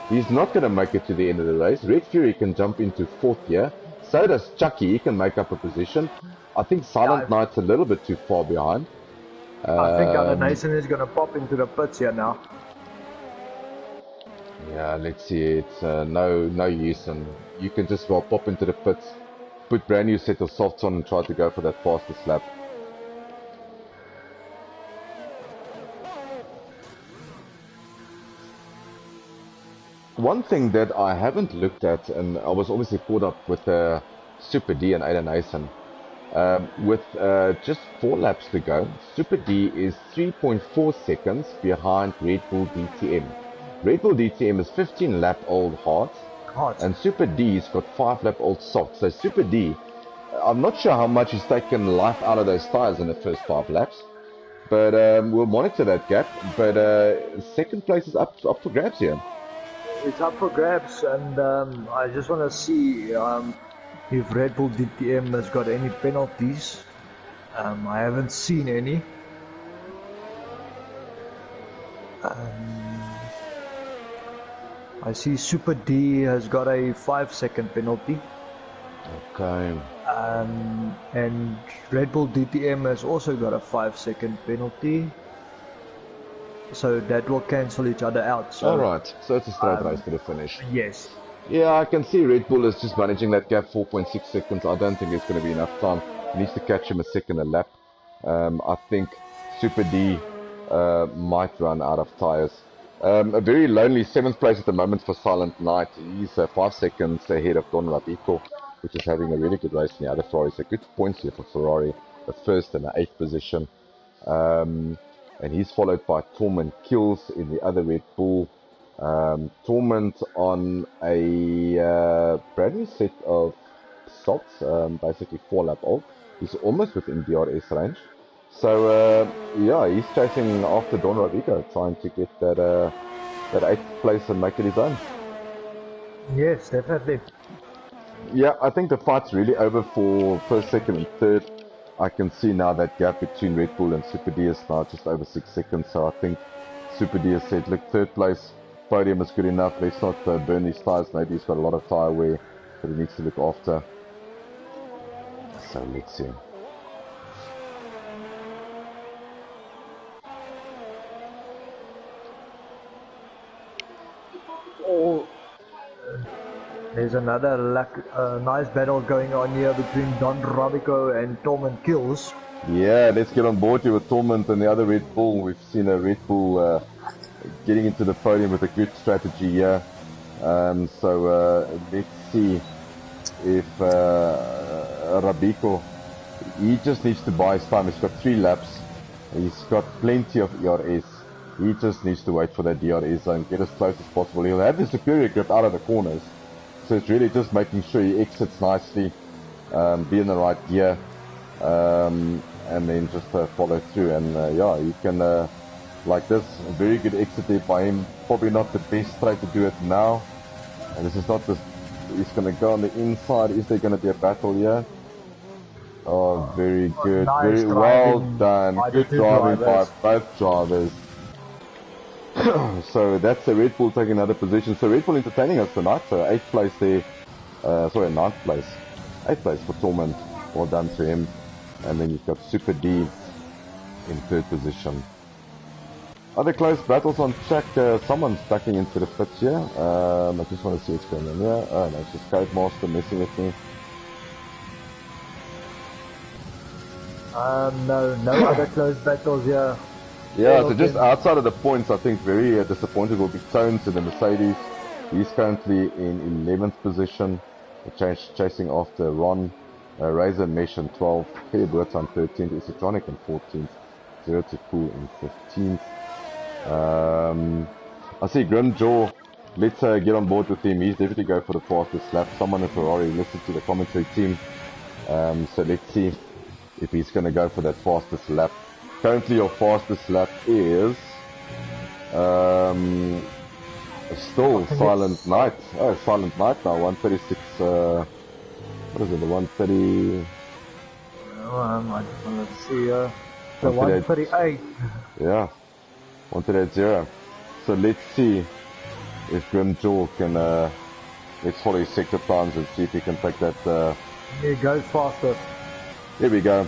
He's not going to make it to the end of the race. Red Fury can jump into 4th here. So does Chucky. He can make up a position. I think Silent Knight's a little bit too far behind. I think Aiden Nason is going to pop into the pits here now. Yeah, let's see. It's no use, and you can just well pop into the pits, put brand new set of softs on, and try to go for that fastest lap. One thing that I haven't looked at, and I was obviously caught up with Super D and Aiden Nason, with just 4 laps to go, Super D is 3.4 seconds behind Red Bull DTM. Red Bull DTM is 15 lap old hard, and Super D's got 5 lap old soft. So Super D, I'm not sure how much he's taken life out of those tires in the first 5 laps, but we'll monitor that gap. But second place is up for grabs here. It's up for grabs, and I just want to see if Red Bull DTM has got any penalties. I haven't seen any. I see Super D has got a 5-second penalty. Okay. And Red Bull DTM has also got a 5-second penalty. So that will cancel each other out. So, alright, so it's a straight race to the finish. Yes. Yeah, I can see Red Bull is just managing that gap, 4.6 seconds. I don't think it's going to be enough time. He needs to catch him a second a lap. I think Super D might run out of tires. A very lonely 7th place at the moment for Silent Knight. He's 5 seconds ahead of Don Rabico, which is having a really good race in the other Ferrari. So good points here for Ferrari, the 1st and the 8th position. And he's followed by Torment Kills in the other Red Bull. Torment on a brand new set of softs, basically 4 lap old. He's almost within DRS range. So yeah, he's chasing after Don Rodrigo, trying to get that 8th place and make it his own. Yes, definitely. Yeah, I think the fight's really over for 1st, 2nd and 3rd. I can see now that gap between Red Bull and Super D is now just over 6 seconds. So I think Super D has said, look, 3rd place, podium is good enough. Let's not burn these tires. Maybe he's got a lot of tire wear that he needs to look after. So let's see. Oh, there's another nice battle going on here between Don Rabico and Torment Kills. Yeah, let's get on board here with Torment and the other Red Bull. We've seen a Red Bull getting into the podium with a good strategy here. So let's see if Rabico, he just needs to buy his time. He's got 3 laps. He's got plenty of ERS. He just needs to wait for that DRS zone, get as close as possible. He'll have the superior grip out of the corners. So it's really just making sure he exits nicely, be in the right gear, and then just follow through. And yeah, you can, like this, a very good exit there by him. Probably not the best try to do it now. And this is not just, he's going to go on the inside. Is there going to be a battle here? Oh, very good. Nice very well done. Good driving by both drivers. So that's the Red Bull taking another position. So Red Bull entertaining us tonight. So 8th place there. Sorry, 9th place. 8th place for Torment. Well done to him. And then you've got Super D in 3rd position. Other close battles on track. Someone's ducking into the pits here. I just want to see what's going on here. Oh no, it's just Codemaster messing with me. No other close battles here. Yeah, so just outside of the points, I think very disappointed will be Tones in the Mercedes. He's currently in 11th position, chasing after Ron, Razor Mesh in 12th, Fair Birds on 13th, Isatronic in 14th, Zero to Cool in 15th. I see Grimjaw. Let's get on board with him. He's definitely go for the fastest lap. Someone in Ferrari listened to the commentary team. So let's see if he's going to go for that fastest lap. Currently your fastest lap is still Silent Night. Oh, Silent Night now, 136, what is it, the 130? I just want to see the 138. Yeah, 138.0. So let's see if Grimjaw can, let's follow his sector plans and see if he can take that. He goes faster. Here we go.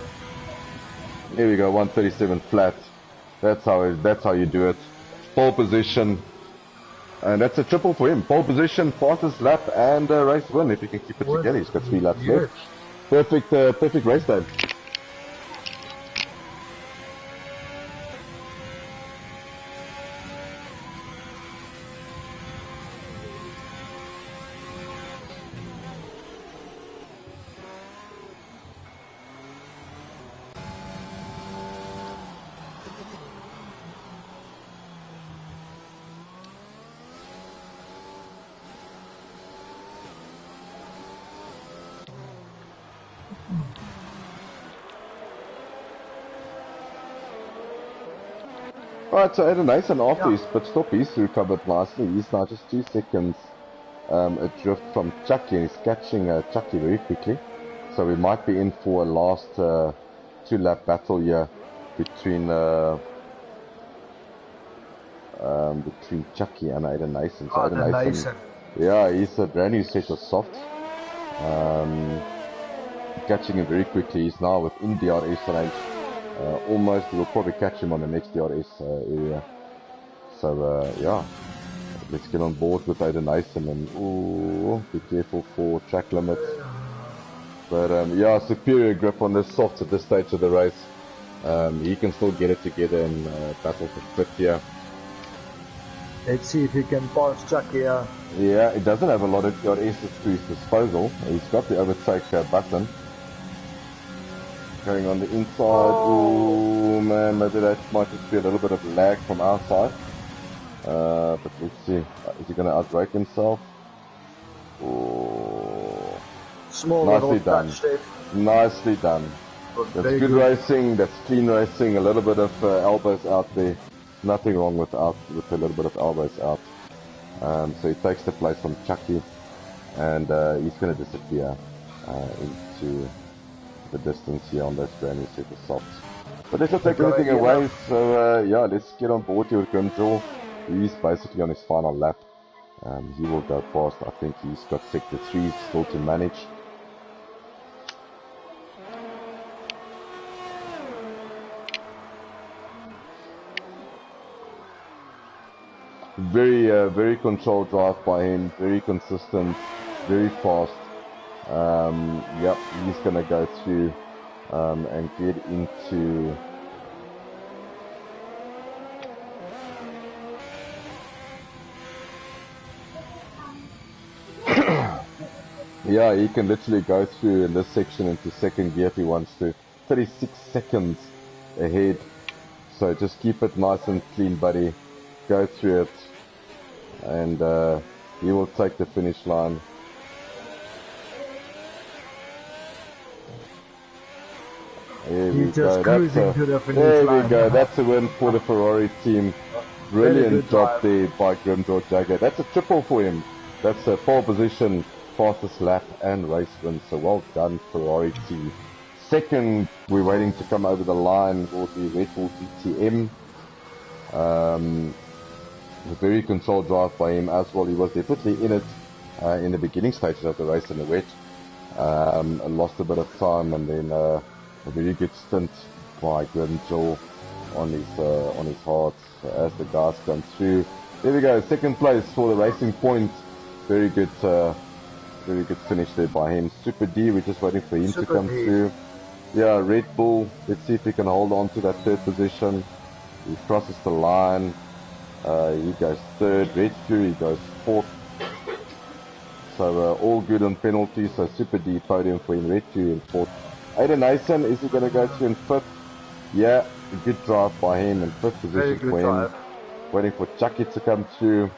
Here we go, 137 flat. That's how you do it. Pole position. And that's a triple for him. Pole position, fastest lap, and race win if he can keep it together. He's got 3 laps left. Perfect race day. Alright, so Eden Nathan after his pit stop, he's recovered nicely. He's now just 2 seconds adrift from Chucky, and he's catching Chucky very quickly. So we might be in for a last 2-lap battle here between Chucky and Eden Nathan. So Eden Nathan, yeah, he's a brand new set of softs. Catching him very quickly. He's now within DRS range. Almost, we'll probably catch him on the next DRS area. So yeah, let's get on board with Eden Nathan, and ooh, be careful for track limits. But yeah, superior grip on the softs at this stage of the race. He can still get it together and battle for fifth here. Let's see if he can pass Chucky here. Yeah, he doesn't have a lot of DRS to his disposal. He's got the overtake button. Going on the inside. Oh man, maybe that might just be a little bit of lag from our side. But let's see. Is he going to outbrake himself? Oh. Small nicely done. Nicely done. That's good racing. That's clean racing. A little bit of elbows out there. Nothing wrong with a little bit of elbows out. So he takes the place from Chucky, and he's going to disappear into the distance here on this brand new set of softs. But let's not take anything away, so yeah, let's get on board here with Grimjaw. He's basically on his final lap. He will go fast. I think he's got sector 3 still to manage. Very controlled drive by him, very consistent, very fast. Yep, he's gonna go through and get into yeah, he can literally go through in this section into second gear if he wants to. 36 seconds ahead, so just keep it nice and clean, buddy. Go through it, and he will take the finish line. There we go. That's a win for the Ferrari team. Brilliant job there by Grimjaw Jagger. That's a triple for him. That's a pole position, fastest lap, and race win. So well done, Ferrari team. Second, we're waiting to come over the line, will be Red Bull DTM. A very controlled drive by him as well. He was definitely in it in the beginning stages of the race in the wet. Lost a bit of time, and then a very good stint by Grimjaw on his heart as the guys come through. There we go, second place for the Racing Point. Very good finish there by him. Super D, we're just waiting for him to come through. Yeah, Red Bull, let's see if he can hold on to that third position. He crosses the line. He goes third. Red Fury goes fourth. So all good on penalties. So Super D podium for him. Red Fury in fourth. Aiden Nason, is he going to go through in fifth? Yeah, a good drive by him in fifth position for him. Drive. Waiting for Chucky to come through.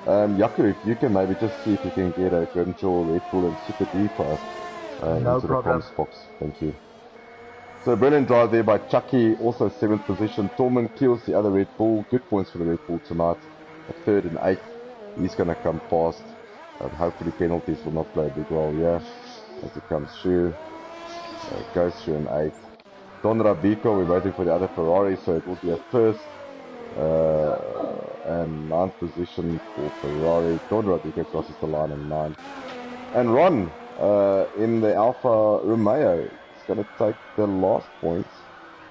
Yaku, if you can maybe just see if you can get a Grimjaw, Red Bull and Super D for us. No into problem. The comms box. Thank you. So brilliant drive there by Chucky, also 7th position. Tormund kills the other Red Bull. Good points for the Red Bull tonight. At 3rd and 8th, he's going to come past. Hopefully penalties will not play a big role, yeah. As he comes through, goes through in 8th. Don Rabico, we're waiting for the other Ferrari, so it will be a 1st and 9th position for Ferrari. Don Rabico crosses the line in 9th. And Ron, in the Alfa Romeo, is going to take the last points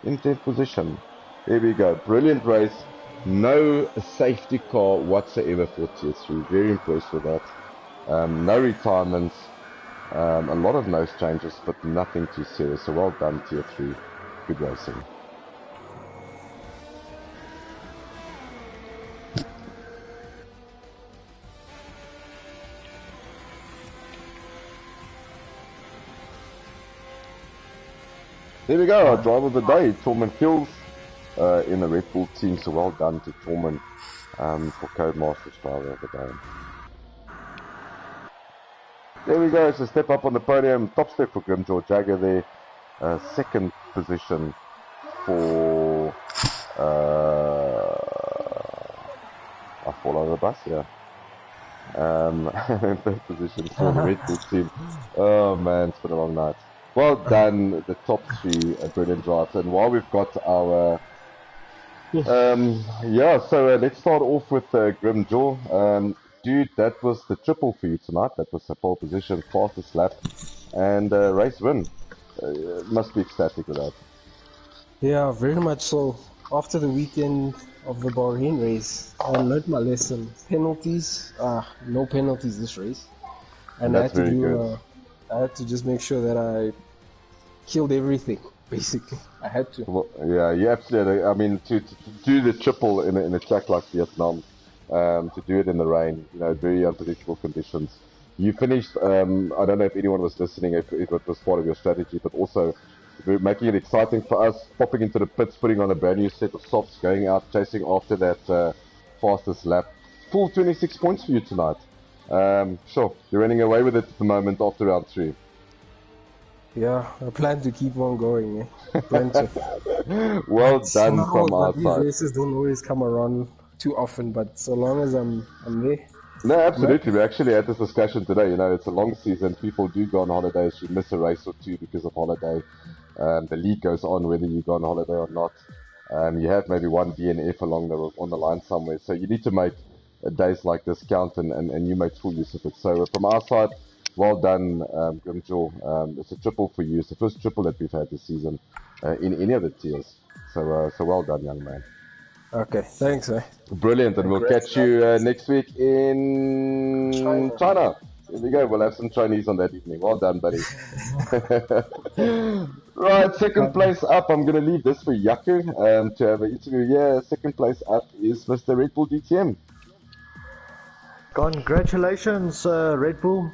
in 10th position. There we go, brilliant race. No safety car whatsoever for Tier 3. Very impressed with that. No retirements, a lot of nose changes, but nothing too serious. So well done, Tier 3. Good racing. There we go, our driver of the day, Tormund Kills, in the Red Bull team, so well done to Tormund for Codemasters driver of the day. There we go, so step up on the podium, top step for Grimjaw Jagger there, 2nd position for, I fall over the bus, yeah. And 3rd position for the Red Bull team. Oh man, it's been a long night. Well done, the top 3 brilliant drives. And while we've got our, so let's start off with Grimjaw. Dude, that was the triple for you tonight. That was the pole position, fastest lap, and race win. Must be ecstatic with that. Yeah, very much so. After the weekend of the Bahrain race, I learned my lesson. Penalties, no penalties this race. And I had to just make sure that I killed everything, basically. I had to. Well, yeah, you absolutely. I mean, to do the triple in a track like Vietnam, to do it in the rain, very unpredictable conditions. You finished, I don't know if anyone was listening, if it was part of your strategy, but also making it exciting for us, popping into the pits, putting on a brand new set of softs, going out, chasing after that fastest lap. Full 26 points for you tonight. Sure, you're running away with it at the moment after round 3. Yeah, I plan to keep on going. Plan to. Well done from our side. These races don't always come around too often, but so long as I'm there. No, absolutely. We actually had this discussion today. It's a long season. People do go on holidays. You miss a race or two because of holiday. The league goes on whether you go on holiday or not. You have maybe one DNF on the line somewhere. So you need to make days like this count, and you make full use of it. So from our side, well done, Grimjaw. It's a triple for you. It's the first triple that we've had this season in any of the tiers. So well done, young man. Okay, thanks, man. Brilliant, and we'll catch you next week in China. Here we go, we'll have some Chinese on that evening. Well done, buddy. Right, second place up. I'm going to leave this for Yaku to have an interview. Yeah, second place up is Mr. Red Bull DTM. Congratulations, Red Bull.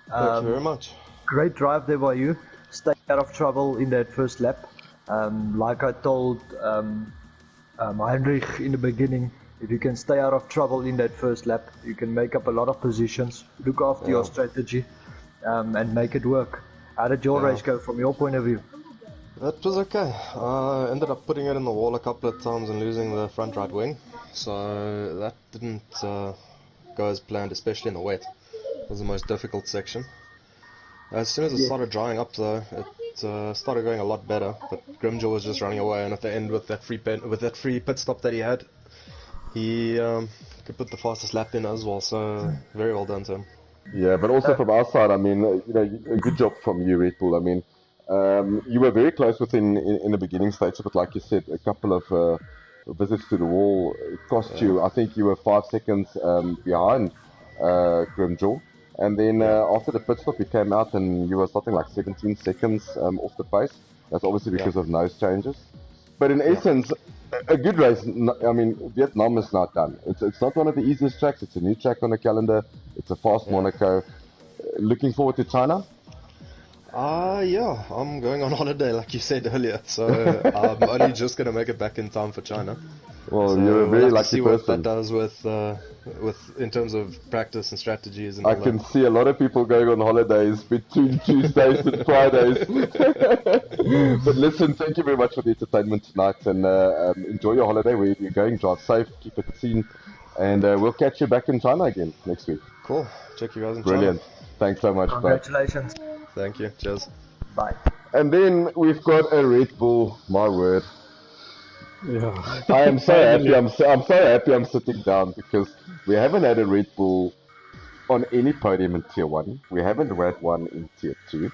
Thank you very much. Great drive there by you. Stay out of trouble in that first lap. Like I told Heinrich in the beginning, if you can stay out of trouble in that first lap, you can make up a lot of positions, look after your strategy, and make it work. How did your race go from your point of view? It was okay. I ended up putting it in the wall a couple of times and losing the front right wing, so that didn't go as planned, especially in the wet. It was the most difficult section. As soon as it started drying up though, it started going a lot better, but Grimjaw was just running away, and at the end with that free pit stop that he had, he could put the fastest lap in as well, so very well done to him. Yeah, but also from our side, I mean, a good job from you, Red Bull. I mean, You were very close within in the beginning stages, but like you said, a couple of visits to the wall cost you. I think you were 5 seconds behind Grimjaw. And then after the pit stop, you came out and you were something like 17 seconds off the pace. That's obviously because of nose changes. But in essence, a good race. I mean, Vietnam is not done. It's not one of the easiest tracks. It's a new track on the calendar. It's a fast Monaco. Looking forward to China. Yeah, I'm going on holiday, like you said earlier, so I'm only just gonna make it back in time for China. Well, so you're a very we'll have lucky to see person. what that does with in terms of practice and strategies and I all can that. see a lot of people going on holidays between Tuesdays and Fridays. But listen, thank you very much for the entertainment tonight, and enjoy your holiday. Wherever you're going, drive safe, keep it clean, and we'll catch you back in China again next week. Cool. Check you guys in Brilliant. China. Thanks so much, bud. Congratulations. Thank you. Cheers. Bye. And then we've got a Red Bull. My word. Yeah. I am so happy. I'm so happy. I'm sitting down because we haven't had a Red Bull on any podium in Tier 1. We haven't had one in Tier 2.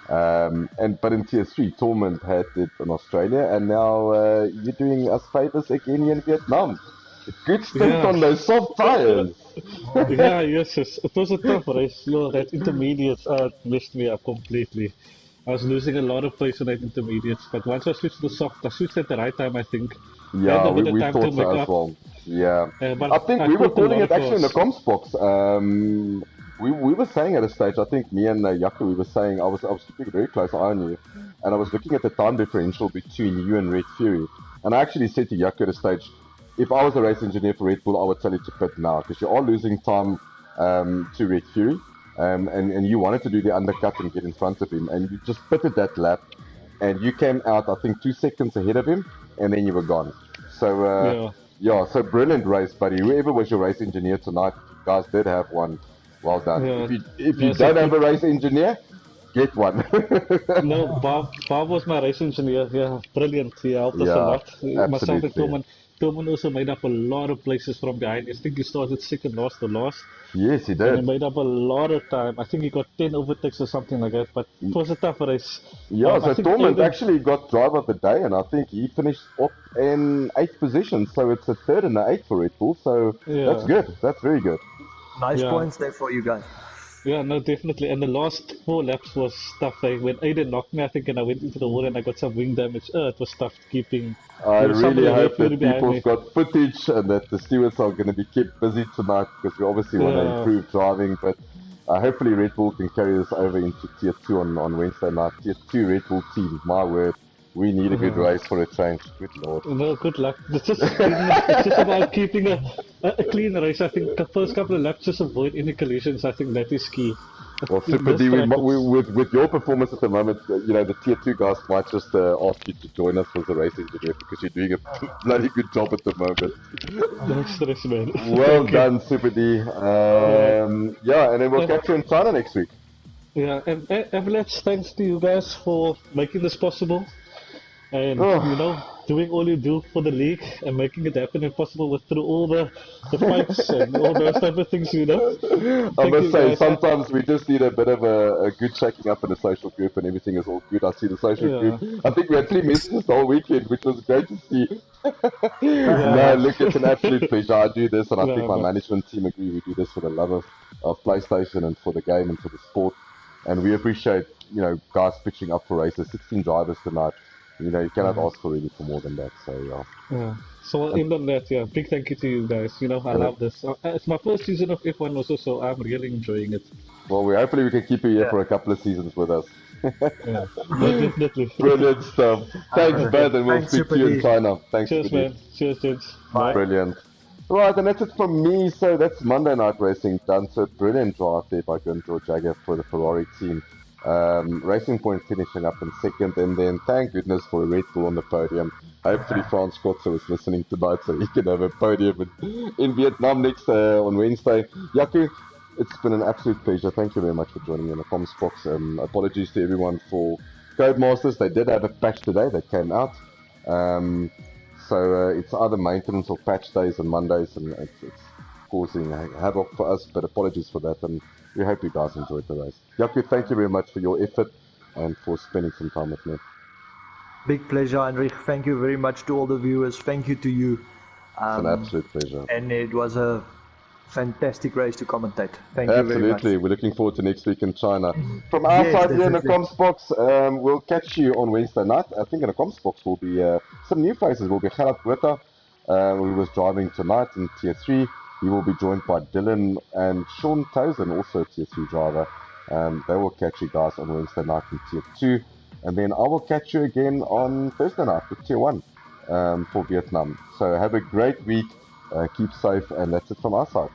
But in Tier 3, Tormund had it in Australia, and now you're doing us favors again here in Vietnam. Good stint on those soft tires. Yes. It was a tough race. That intermediates messed me up completely. I was losing a lot of pace in that intermediates, but once I switched to the soft, I switched at the right time, I think. Yeah, we thought so as well. Yeah. But I think we were caught a calling lot it of actually in the cars. comms box. We were saying at a stage, I think me and Jaco, we were saying, I was keeping a very close eye on you, and I was looking at the time differential between you and Red Fury, and I actually said to Jaco at a stage, if I was a race engineer for Red Bull, I would tell you to pit now, because you are losing time to Red Fury, and you wanted to do the undercut and get in front of him, and you just pitted that lap, and you came out, I think, 2 seconds ahead of him, and then you were gone. So, so brilliant race, buddy. Whoever was your race engineer tonight, you guys did have one. Well done. Yeah. If you don't have a race engineer, get one. No, Bob was my race engineer. Yeah, brilliant. He helped us a lot. Myself and absolutely. Tillman also made up a lot of places from behind. I think he started second last to last. Yes, he And he did. made up a lot of time. I think he got 10 overtakes or something like that, but it was a tough race. Yeah, I so think Tormund even- actually got driver of the day, and I think he finished up in 8th position. So it's a 3rd and an 8th for Red Bull. So that's good. That's very good. Nice Yeah. points there for you guys. Yeah, no, definitely. And the last 4 laps was tough. When Aiden knocked me, I think, and I went into the wall and I got some wing damage. It was tough keeping. I there was really somebody hope Fury that behind people's me. got footage and that the stewards are going to be kept busy tonight because we obviously want to Yeah. improve driving. But hopefully Red Bull can carry this over into Tier 2 on Wednesday night. Tier 2 Red Bull team, my word. We need a good race for a change. Good Lord. No, good luck. It's just about keeping a clean race. I think the first couple of laps, just avoid any collisions. I think that is key. Well, Super D, with your performance at the moment, the Tier 2 guys might just ask you to join us as a race engineer because you're doing a bloody good job at the moment. No stress, man. Well done, Super D. And then we'll catch you in China next week. Yeah, and Avalanche, thanks to you guys for making this possible. And, doing all you do for the league and making it happen if possible through all the fights and all those type of things, I must say, sometimes we just need a bit of a good shaking up in the social group and everything is all good. I see the social group. I think we had 3 messages the whole weekend, which was great to see. No, look, it's an absolute pleasure. I do this, and I think my management team agree. We do this for the love of PlayStation and for the game and for the sport. And we appreciate, guys pitching up for races. 16 drivers tonight. You cannot ask for really for more than that. So, yeah. So in that, big thank you to you guys. I love this. It's my first season of F1 also, so I'm really enjoying it. Well, hopefully we can keep you here for a couple of seasons with us. Yeah, definitely. Brilliant stuff. Thanks, Ben, and we'll speak to you in China. Thanks, cheers, man. Cheers, gents. Bye. Brilliant. Right, and that's it from me. So that's Monday Night Racing done. So brilliant drive there by Grimjaw Jagger for the Ferrari team. Racing Point finishing up in 2nd, and then thank goodness for a Red Bull on the podium. Hopefully Frans Kotze was listening tonight so he can have a podium in Vietnam next on Wednesday. Jaco, it's been an absolute pleasure. Thank you very much for joining me in the comms box. Apologies to everyone for Codemasters. They did have a patch today that came out. So it's either maintenance or patch days on Mondays, and it's causing havoc for us, but apologies for that, and we hope you guys enjoyed the race. Jaco, thank you very much for your effort. and for spending some time with me. Big pleasure, Heinrich. Thank you very much to all the viewers. Thank you to you. It's an absolute pleasure. And it was a fantastic race to commentate. Thank you very much. Absolutely. We're looking forward to next week in China. From our side here in the comms box, we'll catch you on Wednesday night. I think in the comms box will be some new faces. Will be Gerard Botha, who was driving tonight in Tier 3. He will be joined by Dylan and Sean Tozen, also a Tier 3 driver. They will catch you guys on Wednesday night in Tier 2. And then I will catch you again on Thursday night with Tier 1 for Vietnam. So have a great week. Keep safe, and that's it from our side.